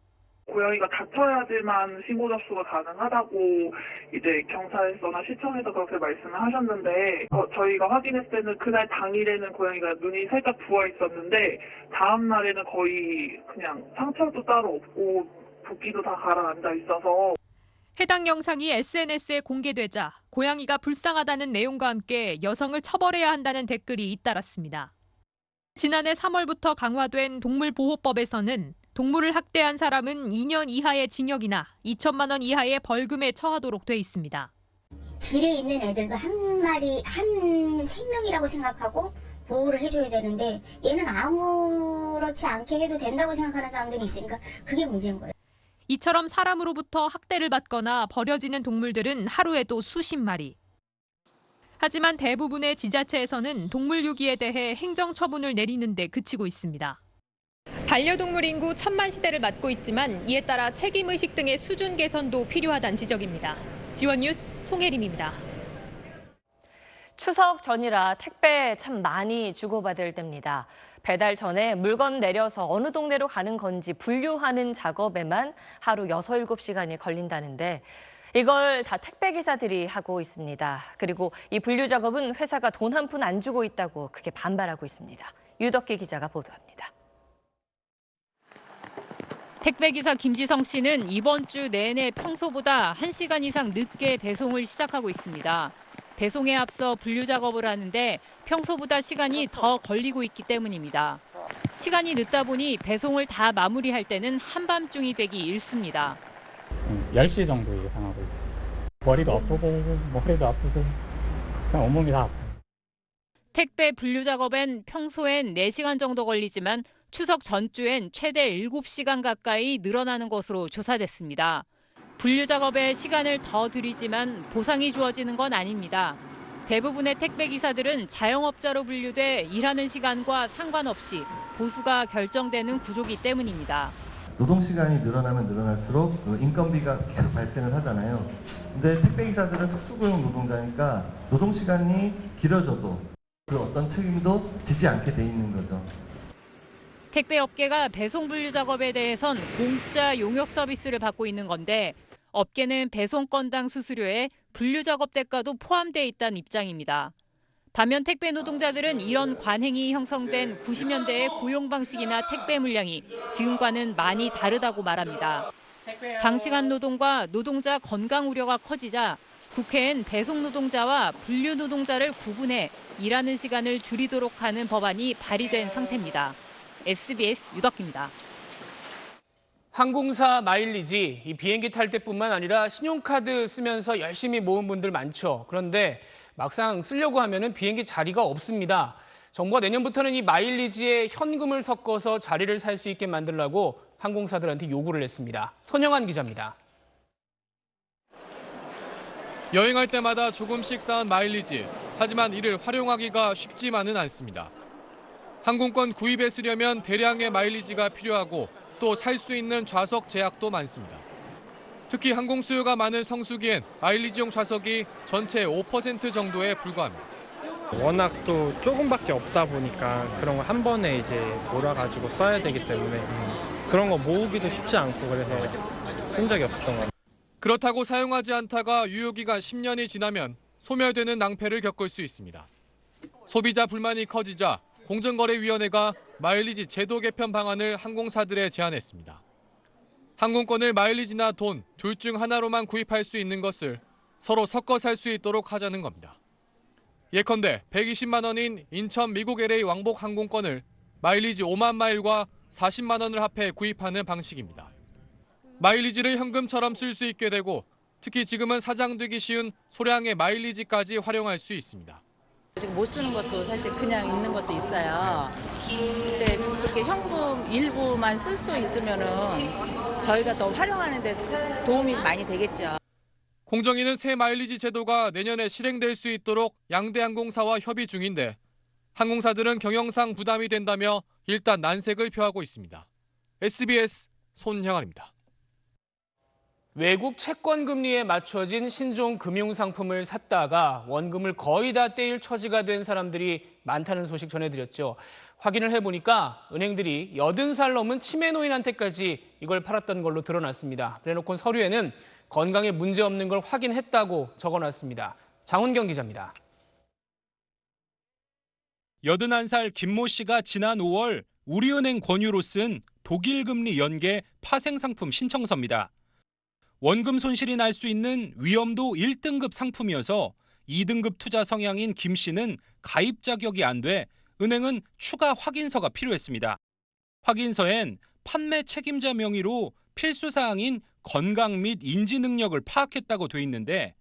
고양이가 다쳐야지만 신고 접수가 가능하다고 이제 경찰서나 시청에서 그렇게 말씀을 하셨는데 저희가 확인했을 때는 그날 당일에는 고양이가 눈이 살짝 부어 있었는데 다음 날에는 거의 그냥 상처도 따로 없고 붓기도 다 가라앉아 있어서. 해당 영상이 SNS에 공개되자 고양이가 불쌍하다는 내용과 함께 여성을 처벌해야 한다는 댓글이 잇따랐습니다. 지난해 3월부터 강화된 동물보호법에서는 동물을 학대한 사람은 2년 이하의 징역이나 2천만 원 이하의 벌금에 처하도록 돼 있습니다. 길에 있는 애들도 한 마리, 한 생명이라고 생각하고 보호를 해줘야 되는데 얘는 아무렇지 않게 해도 된다고 생각하는 사람들이 있으니까 그게 문제인 거예요. 이처럼 사람으로부터 학대를 받거나 버려지는 동물들은 하루에도 수십 마리. 하지만 대부분의 지자체에서는 동물 유기에 대해 행정 처분을 내리는 데 그치고 있습니다. 반려동물 인구 1000만 시대를 맞고 있지만 이에 따라 책임의식 등의 수준 개선도 필요하다는 지적입니다. G1 뉴스 송혜림입니다. 추석 전이라 택배 참 많이 주고받을 때입니다. 배달 전에 물건 내려서 어느 동네로 가는 건지 분류하는 작업에만 하루 6-7시간이 걸린다는데 이걸 다 택배기사들이 하고 있습니다. 그리고 이 분류 작업은 회사가 돈 한 푼 안 주고 있다고 크게 반발하고 있습니다. 유덕기 기자가 보도합니다. 택배기사 김지성 씨는 이번 주 내내 평소보다 1시간 이상 늦게 배송을 시작하고 있습니다. 배송에 앞서 분류 작업을 하는데 평소보다 시간이 더 걸리고 있기 때문입니다. 시간이 늦다 보니 배송을 다 마무리할 때는 한밤중이 되기 일쑤입니다. 10시 정도 예상하고 있어요. 머리도 아프고 머리도 아프고 그냥 온몸이 다 아파요. 택배 분류 작업엔 평소엔 4시간 정도 걸리지만 추석 전주엔 최대 7시간 가까이 늘어나는 것으로 조사됐습니다. 분류 작업에 시간을 더 들이지만 보상이 주어지는 건 아닙니다. 대부분의 택배기사들은 자영업자로 분류돼 일하는 시간과 상관없이 보수가 결정되는 구조기 때문입니다. 노동시간이 늘어나면 늘어날수록 인건비가 계속 발생을 하잖아요. 근데 택배기사들은 특수고용 노동자니까 노동시간이 길어져도 그 어떤 책임도 지지 않게 돼 있는 거죠. 택배업계가 배송 분류 작업에 대해선 공짜 용역 서비스를 받고 있는 건데 업계는 배송 건당 수수료에 분류 작업 대가도 포함돼 있다는 입장입니다. 반면 택배 노동자들은 이런 관행이 형성된 90년대의 고용 방식이나 택배 물량이 지금과는 많이 다르다고 말합니다. 장시간 노동과 노동자 건강 우려가 커지자 국회엔 배송 노동자와 분류 노동자를 구분해 일하는 시간을 줄이도록 하는 법안이 발의된 상태입니다. SBS 유덕기입니다. 항공사 마일리지, 이 비행기 탈 때뿐만 아니라 신용카드 쓰면서 열심히 모은 분들 많죠. 그런데 막상 쓰려고 하면은 비행기 자리가 없습니다. 정부가 내년부터는 이 마일리지에 현금을 섞어서 자리를 살 수 있게 만들라고 항공사들한테 요구를 했습니다. 손영한 기자입니다. 여행할 때마다 조금씩 쌓은 마일리지. 하지만 이를 활용하기가 쉽지만은 않습니다. 항공권 구입에 쓰려면 대량의 마일리지가 필요하고 또 살 수 있는 좌석 제약도 많습니다. 특히 항공 수요가 많은 성수기엔 마일리지용 좌석이 전체 5% 정도에 불과합니다. 워낙 또 조금밖에 없다 보니까 그런 거 한 번에 이제 몰아가지고 써야 되기 때문에 그런 거 모으기도 쉽지 않고 그래서 쓴 적이 없었던 것 같아요. 그렇다고 사용하지 않다가 유효기간 10년이 지나면 소멸되는 낭패를 겪을 수 있습니다. 소비자 불만이 커지자 공정거래위원회가 마일리지 제도 개편 방안을 항공사들에 제안했습니다. 항공권을 마일리지나 돈 둘 중 하나로만 구입할 수 있는 것을 서로 섞어 살 수 있도록 하자는 겁니다. 예컨대 120만 원인 인천 미국 LA 왕복 항공권을 마일리지 5만 마일과 40만 원을 합해 구입하는 방식입니다. 마일리지를 현금처럼 쓸 수 있게 되고 특히 지금은 사장되기 쉬운 소량의 마일리지까지 활용할 수 있습니다. 지금 못 쓰는 것도 사실 그냥 있는 것도 있어요. 근데 그렇게 현금 일부만 쓸 수 있으면은 저희가 더 활용하는 데 도움이 많이 되겠죠. 공정위는 새 마일리지 제도가 내년에 실행될 수 있도록 양대 항공사와 협의 중인데 항공사들은 경영상 부담이 된다며 일단 난색을 표하고 있습니다. SBS 손형아입니다. 외국 채권 금리에 맞춰진 신종 금융 상품을 샀다가 원금을 거의 다 떼일 처지가 된 사람들이 많다는 소식 전해드렸죠. 확인을 해보니까 은행들이 80살 넘은 치매 노인한테까지 이걸 팔았던 걸로 드러났습니다. 그래놓고 서류에는 건강에 문제 없는 걸 확인했다고 적어놨습니다. 장훈경 기자입니다. 81살 김모 씨가 지난 5월 우리은행 권유로 쓴 독일 금리 연계 파생 상품 신청서입니다. 원금 손실이 날 수 있는 위험도 1등급 상품이어서 2등급 투자 성향인 김 씨는 가입 자격이 안 돼 은행은 추가 확인서가 필요했습니다. 확인서엔 판매 책임자 명의로 필수 사항인 건강 및 인지 능력을 파악했다고 돼 있는데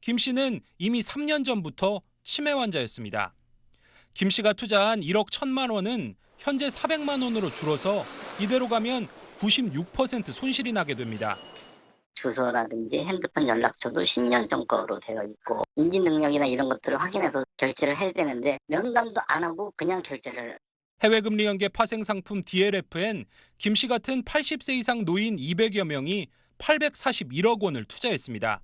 김 씨는 이미 3년 전부터 치매 환자였습니다. 김 씨가 투자한 1억 1천만 원은 현재 400만 원으로 줄어서 이대로 가면 96% 손실이 나게 됩니다. 주소라든지 핸드폰 연락처도 10년 전 거로 되어 있고 인지 능력이나 이런 것들을 확인해서 결제를 해야 되는데 면담도 안 하고 그냥 결제를. 해외 금리 연계 파생 상품 DLF엔 김 씨 같은 80세 이상 노인 200여 명이 841억 원을 투자했습니다.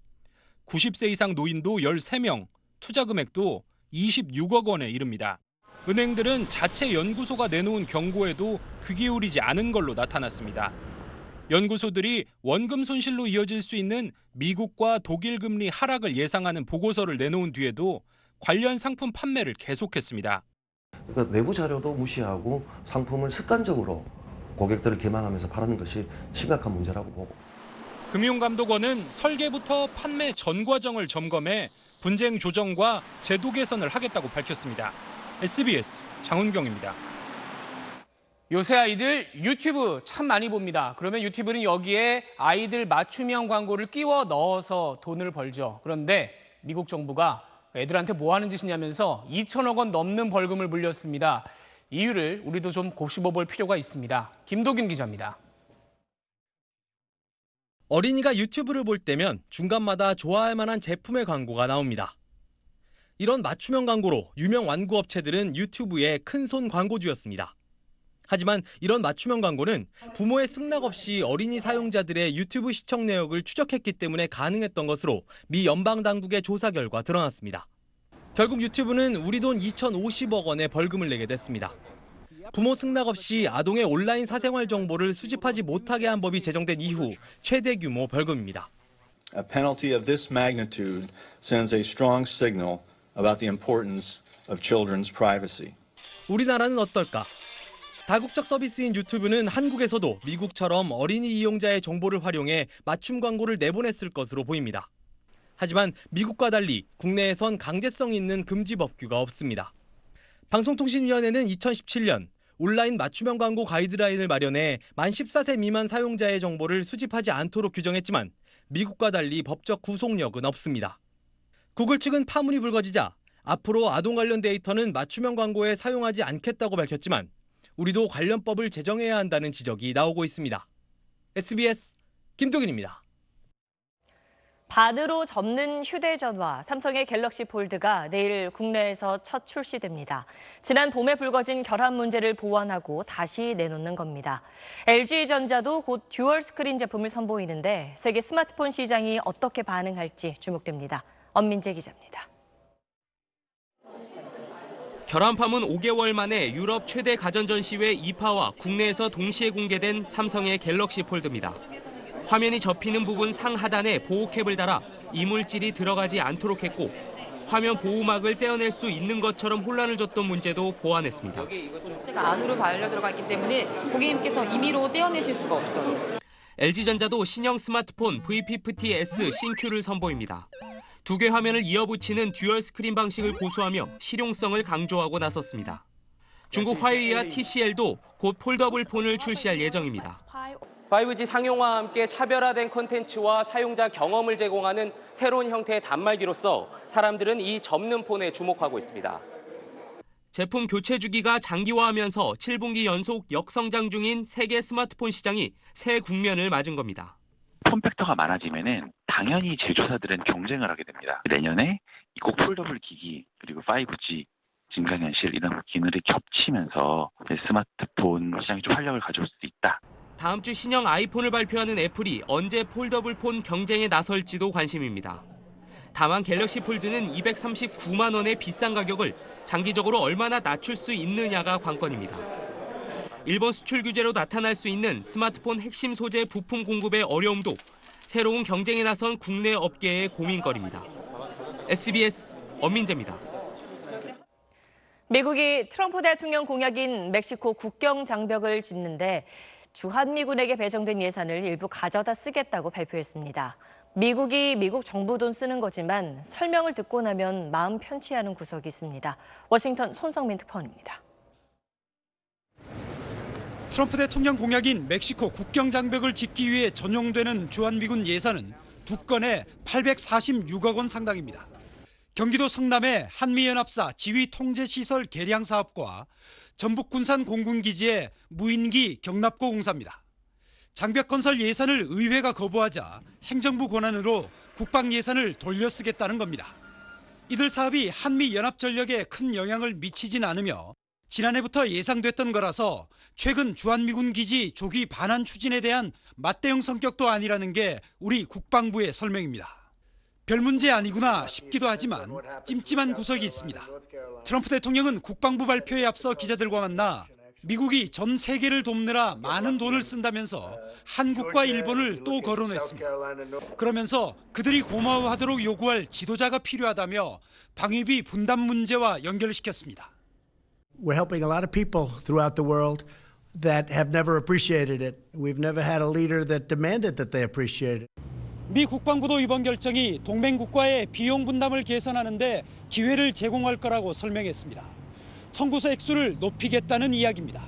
90세 이상 노인도 13명, 투자 금액도 26억 원에 이릅니다. 은행들은 자체 연구소가 내놓은 경고에도 귀 기울이지 않은 걸로 나타났습니다. 연구소들이 원금 손실로 이어질 수 있는 미국과 독일 금리 하락을 예상하는 보고서를 내놓은 뒤에도 관련 상품 판매를 계속했습니다. 그러니까 내부 자료도 무시하고 상품을 습관적으로 고객들을 기망하면서 팔는 것이 심각한 문제라고 보고. 금융감독원은 설계부터 판매 전 과정을 점검해 분쟁 조정과 제도 개선을 하겠다고 밝혔습니다. SBS 장훈경입니다. 요새 아이들 유튜브 참 많이 봅니다. 그러면 유튜브는 여기에 아이들 맞춤형 광고를 끼워 넣어서 돈을 벌죠. 그런데 미국 정부가 애들한테 뭐 하는 짓이냐면서 2천억 원 넘는 벌금을 물렸습니다. 이유를 우리도 좀 곱씹어볼 필요가 있습니다. 김도균 기자입니다. 어린이가 유튜브를 볼 때면 중간마다 좋아할 만한 제품의 광고가 나옵니다. 이런 맞춤형 광고로 유명 완구 업체들은 유튜브의 큰손 광고주였습니다. 하지만 이런 맞춤형 광고는 부모의 승낙 없이 어린이 사용자들의 유튜브 시청 내역을 추적했기 때문에 가능했던 것으로 미 연방당국의 조사 결과 드러났습니다. 결국 유튜브는 우리 돈 2,050억 원의 벌금을 내게 됐습니다. 부모 승낙 없이 아동의 온라인 사생활 정보를 수집하지 못하게 한 법이 제정된 이후 최대 규모 벌금입니다. A penalty of this magnitude sends a strong signal about the importance of children's privacy. 우리나라는 어떨까? 다국적 서비스인 유튜브는 한국에서도 미국처럼 어린이 이용자의 정보를 활용해 맞춤 광고를 내보냈을 것으로 보입니다. 하지만 미국과 달리 국내에선 강제성 있는 금지 법규가 없습니다. 방송통신위원회는 2017년 온라인 맞춤형 광고 가이드라인을 마련해 만 14세 미만 사용자의 정보를 수집하지 않도록 규정했지만 미국과 달리 법적 구속력은 없습니다. 구글 측은 파문이 불거지자 앞으로 아동 관련 데이터는 맞춤형 광고에 사용하지 않겠다고 밝혔지만 우리도 관련법을 제정해야 한다는 지적이 나오고 있습니다. SBS 김도균입니다. 반으로 접는 휴대전화 삼성의 갤럭시 폴드가 내일 국내에서 첫 출시됩니다. 지난 봄에 불거진 결함 문제를 보완하고 다시 내놓는 겁니다. LG전자도 곧 듀얼 스크린 제품을 선보이는데 세계 스마트폰 시장이 어떻게 반응할지 주목됩니다. 엄민재 기자입니다. 결함팜은 5개월 만에 유럽 최대 가전 전시회 이파와 국내에서 동시에 공개된 삼성의 갤럭시 폴드입니다. 화면이 접히는 부분 상하단에 보호캡을 달아 이물질이 들어가지 않도록 했고 화면 보호막을 떼어낼 수 있는 것처럼 혼란을 줬던 문제도 보완했습니다. 안으로 발려 들어가 있기 때문에 고객님께서 임의로 떼어내실 수가 없어요. LG전자도 신형 스마트폰 V50S 신Q를 선보입니다. 두 개 화면을 이어붙이는 듀얼 스크린 방식을 고수하며 실용성을 강조하고 나섰습니다. 중국 화웨이와 TCL도 곧 폴더블 폰을 출시할 예정입니다. 5G 상용화와 함께 차별화된 콘텐츠와 사용자 경험을 제공하는 새로운 형태의 단말기로서 사람들은 이 접는 폰에 주목하고 있습니다. 제품 교체 주기가 장기화하면서 7분기 연속 역성장 중인 세계 스마트폰 시장이 새 국면을 맞은 겁니다. 폼팩터가 많아지면은 당연히 제조사들은 경쟁을 하게 됩니다. 내년에 꼭 폴더블 기기 그리고 5G 증강현실 이런 기능들이 겹치면서 스마트폰 시장이 좀 활력을 가져올 수 있다. 다음 주 신형 아이폰을 발표하는 애플이 언제 폴더블 폰 경쟁에 나설지도 관심입니다. 다만 갤럭시 폴드는 239만 원의 비싼 가격을 장기적으로 얼마나 낮출 수 있느냐가 관건입니다. 일본 수출 규제로 나타날 수 있는 스마트폰 핵심 소재 부품 공급의 어려움도 새로운 경쟁에 나선 국내 업계의 고민거리입니다. SBS 엄민재입니다. 미국이 트럼프 대통령 공약인 멕시코 국경 장벽을 짓는데 주한미군에게 배정된 예산을 일부 가져다 쓰겠다고 발표했습니다. 미국이 미국 정부 돈 쓰는 거지만 설명을 듣고 나면 마음 편치 않은 구석이 있습니다. 워싱턴 손성민 특파원입니다. 트럼프 대통령 공약인 멕시코 국경 장벽을 짓기 위해 전용되는 주한미군 예산은 두 건에 846억 원 상당입니다. 경기도 성남의 한미연합사 지휘통제시설 개량 사업과 전북군산 공군기지의 무인기 경납고 공사입니다. 장벽 건설 예산을 의회가 거부하자 행정부 권한으로 국방 예산을 돌려쓰겠다는 겁니다. 이들 사업이 한미연합전력에 큰 영향을 미치진 않으며 지난해부터 예상됐던 거라서 최근 주한미군 기지 조기 반환 추진에 대한 맞대응 성격도 아니라는 게 우리 국방부의 설명입니다. 별 문제 아니구나 싶기도 하지만 찜찜한 구석이 있습니다. 트럼프 대통령은 국방부 발표에 앞서 기자들과 만나 미국이 전 세계를 돕느라 많은 돈을 쓴다면서 한국과 일본을 또 거론했습니다. 그러면서 그들이 고마워하도록 요구할 지도자가 필요하다며 방위비 분담 문제와 연결시켰습니다. We're helping a lot of people throughout the world that have never appreciated it. We've never had a leader that demanded that they appreciate it. 미 국방부도 이번 결정이 동맹국과의 비용 분담을 개선하는 데 기회를 제공할 거라고 설명했습니다. 청구서 액수를 높이겠다는 이야기입니다.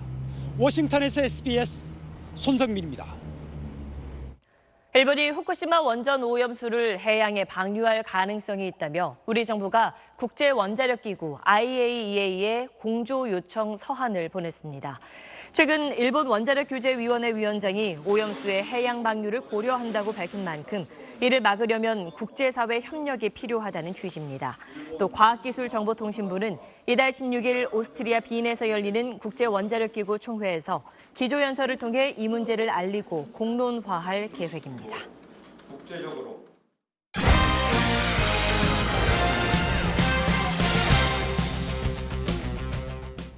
워싱턴에서 SBS 손성민입니다. 일본이 후쿠시마 원전 오염수를 해양에 방류할 가능성이 있다며 우리 정부가 국제원자력기구 IAEA에 공조 요청 서한을 보냈습니다. 최근 일본 원자력규제위원회 위원장이 오염수의 해양 방류를 고려한다고 밝힌 만큼 이를 막으려면 국제사회 협력이 필요하다는 취지입니다. 또 과학기술정보통신부는 이달 16일 오스트리아 빈에서 열리는 국제원자력기구 총회에서 기조연설을 통해 이 문제를 알리고 공론화할 계획입니다. 국제적으로.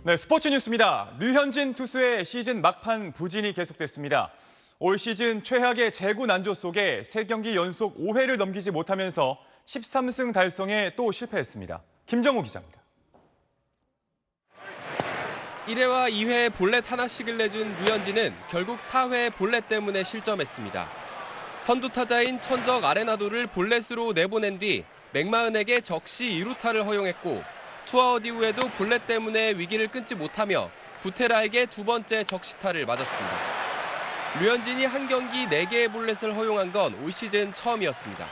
네, 스포츠 뉴스입니다. 류현진 투수의 시즌 막판 부진이 계속됐습니다. 올 시즌 최악의 재구 난조 속에 3경기 연속 5회를 넘기지 못하면서 13승 달성에 또 실패했습니다. 김정우 기자입니다. 1회와 2회에 볼넷 하나씩을 내준 류현진은 결국 4회 볼넷 때문에 실점했습니다. 선두타자인 천적 아레나도를 볼넷으로 내보낸 뒤 맥마은에게 적시 2루타를 허용했고 투아웃 이후에도 볼넷 때문에 위기를 끊지 못하며 부테라에게 두 번째 적시타를 맞았습니다. 류현진이 한 경기 4개의 볼넷을 허용한 건 올 시즌 처음이었습니다.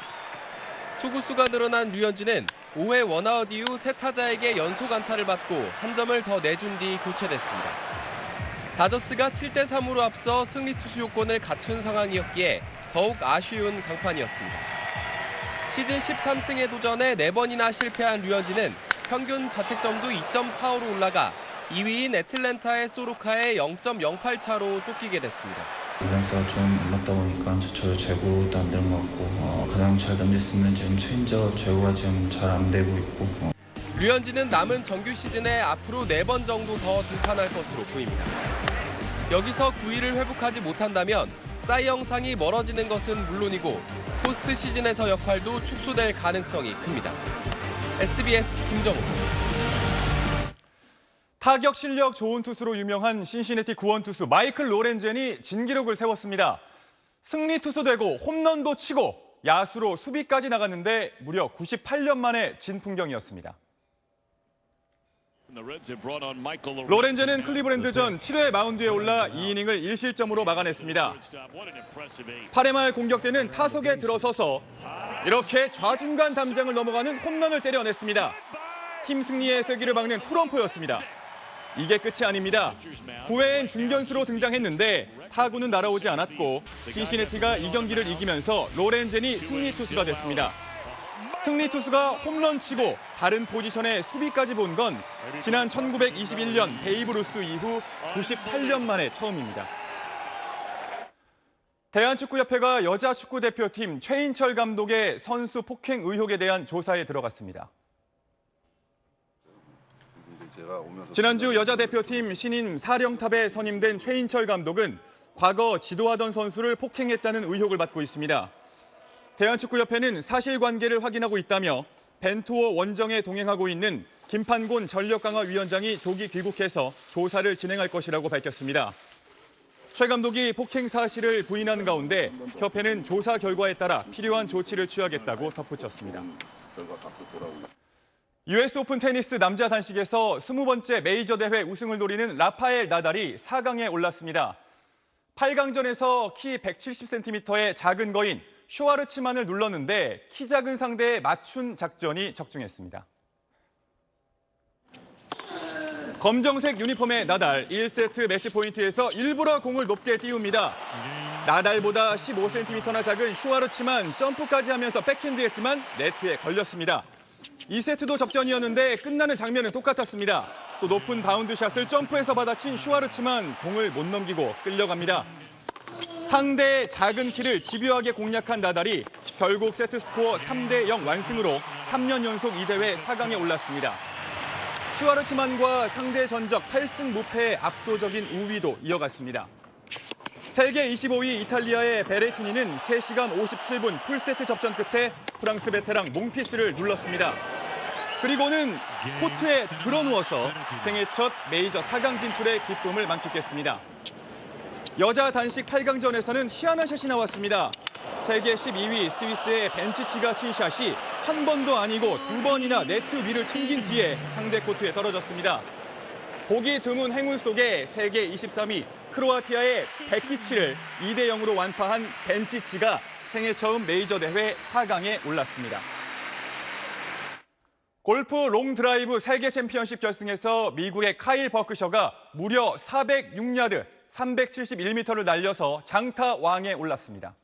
투구수가 늘어난 류현진은 5회 원아웃 이후 세 타자에게 연속 안타를 받고 한 점을 더 내준 뒤 교체됐습니다. 다저스가 7대3으로 앞서 승리 투수 요건을 갖춘 상황이었기에 더욱 아쉬운 강판이었습니다. 시즌 13승에 도전해 4번이나 실패한 류현진은 평균 자책점도 2.45로 올라가 2위인 애틀랜타의 소로카에 0.08 차로 쫓기게 됐습니다. 밸런스가 좀 안 맞다 보니까 저도 제구도 안 되는 것 같고 가장 잘 던질 수 있는 지금 체인지업 제구가 지금 잘 안 되고 있고 류현진은 남은 정규 시즌에 앞으로 4번 정도 더 등판할 것으로 보입니다. 여기서 9위를 회복하지 못한다면 사이 영상이 멀어지는 것은 물론이고 포스트 시즌에서 역할도 축소될 가능성이 큽니다. SBS 김정우. 타격 실력 좋은 투수로 유명한 신시내티 구원투수 마이클 로렌젠이 진기록을 세웠습니다. 승리 투수 되고 홈런도 치고 야수로 수비까지 나갔는데 무려 98년 만에 진 풍경이었습니다. 로렌젠은 클리브랜드전 7회 마운드에 올라 2이닝을 1실점으로 막아냈습니다. 8회 말 공격 때는 타석에 들어서서 이렇게 좌중간 담장을 넘어가는 홈런을 때려냈습니다. 팀 승리의 세기를 막는 투런포였습니다. 이게 끝이 아닙니다. 9회엔 중견수로 등장했는데 타구는 날아오지 않았고 신시내티가 이 경기를 이기면서 로렌젠이 승리 투수가 됐습니다. 승리 투수가 홈런 치고 다른 포지션의 수비까지 본 건 지난 1921년 베이브 루스 이후 98년 만에 처음입니다. 대한축구협회가 여자축구대표팀 최인철 감독의 선수 폭행 의혹에 대한 조사에 들어갔습니다. 지난주 여자대표팀 신인 사령탑에 선임된 최인철 감독은 과거 지도하던 선수를 폭행했다는 의혹을 받고 있습니다. 대한축구협회는 사실관계를 확인하고 있다며 벤투어 원정에 동행하고 있는 김판곤 전력강화위원장이 조기 귀국해서 조사를 진행할 것이라고 밝혔습니다. 최 감독이 폭행 사실을 부인하는 가운데 협회는 조사 결과에 따라 필요한 조치를 취하겠다고 덧붙였습니다. US 오픈 테니스 남자 단식에서 20번째 메이저 대회 우승을 노리는 라파엘 나달이 4강에 올랐습니다. 8강전에서 키 170cm의 작은 거인 슈와르츠만을 눌렀는데 키 작은 상대에 맞춘 작전이 적중했습니다. 검정색 유니폼의 나달 1세트 매치 포인트에서 일부러 공을 높게 띄웁니다. 나달보다 15cm나 작은 슈와르츠만 점프까지 하면서 백핸드했지만 네트에 걸렸습니다. 2세트도 접전이었는데 끝나는 장면은 똑같았습니다. 또 높은 바운드 샷을 점프해서 받아친 슈와르츠만 공을 못 넘기고 끌려갑니다. 상대의 작은 키를 집요하게 공략한 나달이 결국 세트 스코어 3대0 완승으로 3년 연속 이 대회 4강에 올랐습니다. 슈와르츠만과 상대 전적 8승 무패의 압도적인 우위도 이어갔습니다. 세계 25위 이탈리아의 베레티니는 3시간 57분 풀세트 접전 끝에 프랑스 베테랑 몽피스를 눌렀습니다. 그리고는 코트에 드러누워서 생애 첫 메이저 4강 진출의 기쁨을 만끽했습니다. 여자 단식 8강전에서는 희한한 샷이 나왔습니다. 세계 12위 스위스의 벤치치가 친 샷이 한 번도 아니고 2번이나 네트 위를 튕긴 뒤에 상대 코트에 떨어졌습니다. 보기 드문 행운 속에 세계 23위 크로아티아의 베키치를 2대0으로 완파한 벤치치가 생애 처음 메이저 대회 4강에 올랐습니다. 골프 롱드라이브 세계 챔피언십 결승에서 미국의 카일 버크셔가 무려 406야드, 371m를 날려서 장타 왕에 올랐습니다.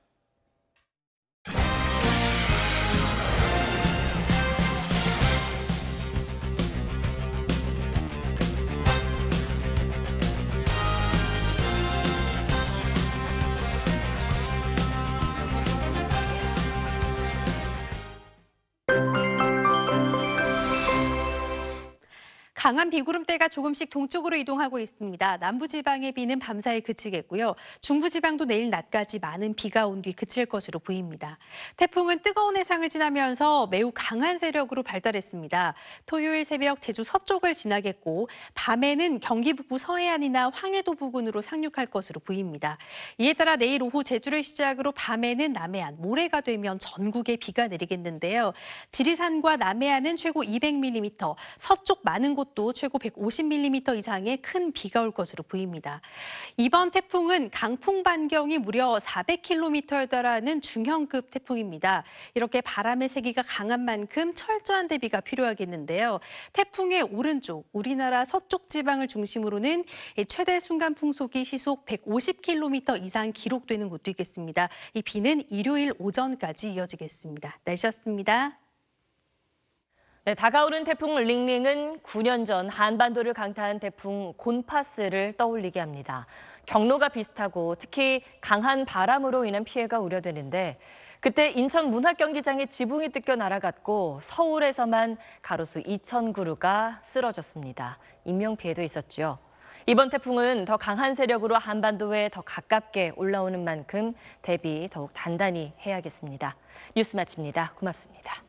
강한 비구름대가 조금씩 동쪽으로 이동하고 있습니다. 남부지방의 비는 밤사이 그치겠고요. 중부지방도 내일 낮까지 많은 비가 온 뒤 그칠 것으로 보입니다. 태풍은 뜨거운 해상을 지나면서 매우 강한 세력으로 발달했습니다. 토요일 새벽 제주 서쪽을 지나겠고 밤에는 경기 북부 서해안이나 황해도 부근으로 상륙할 것으로 보입니다. 이에 따라 내일 오후 제주를 시작으로 밤에는 남해안, 모레가 되면 전국에 비가 내리겠는데요. 지리산과 남해안은 최고 200mm, 서쪽 많은 곳 또 최고 150mm 이상의 큰 비가 올 것으로 보입니다. 이번 태풍은 강풍 반경이 무려 400km에 달하는 중형급 태풍입니다. 이렇게 바람의 세기가 강한 만큼 철저한 대비가 필요하겠는데요. 태풍의 오른쪽, 우리나라 서쪽 지방을 중심으로는 최대 순간 풍속이 시속 150km 이상 기록되는 곳도 있겠습니다. 이 비는 일요일 오전까지 이어지겠습니다. 날씨였습니다. 네, 다가오는 태풍 링링은 9년 전 한반도를 강타한 태풍 곤파스를 떠올리게 합니다. 경로가 비슷하고 특히 강한 바람으로 인한 피해가 우려되는데 그때 인천 문학경기장에 지붕이 뜯겨 날아갔고 서울에서만 가로수 2,000그루가 쓰러졌습니다. 인명피해도 있었죠. 이번 태풍은 더 강한 세력으로 한반도에 더 가깝게 올라오는 만큼 대비 더욱 단단히 해야겠습니다. 뉴스 마칩니다. 고맙습니다.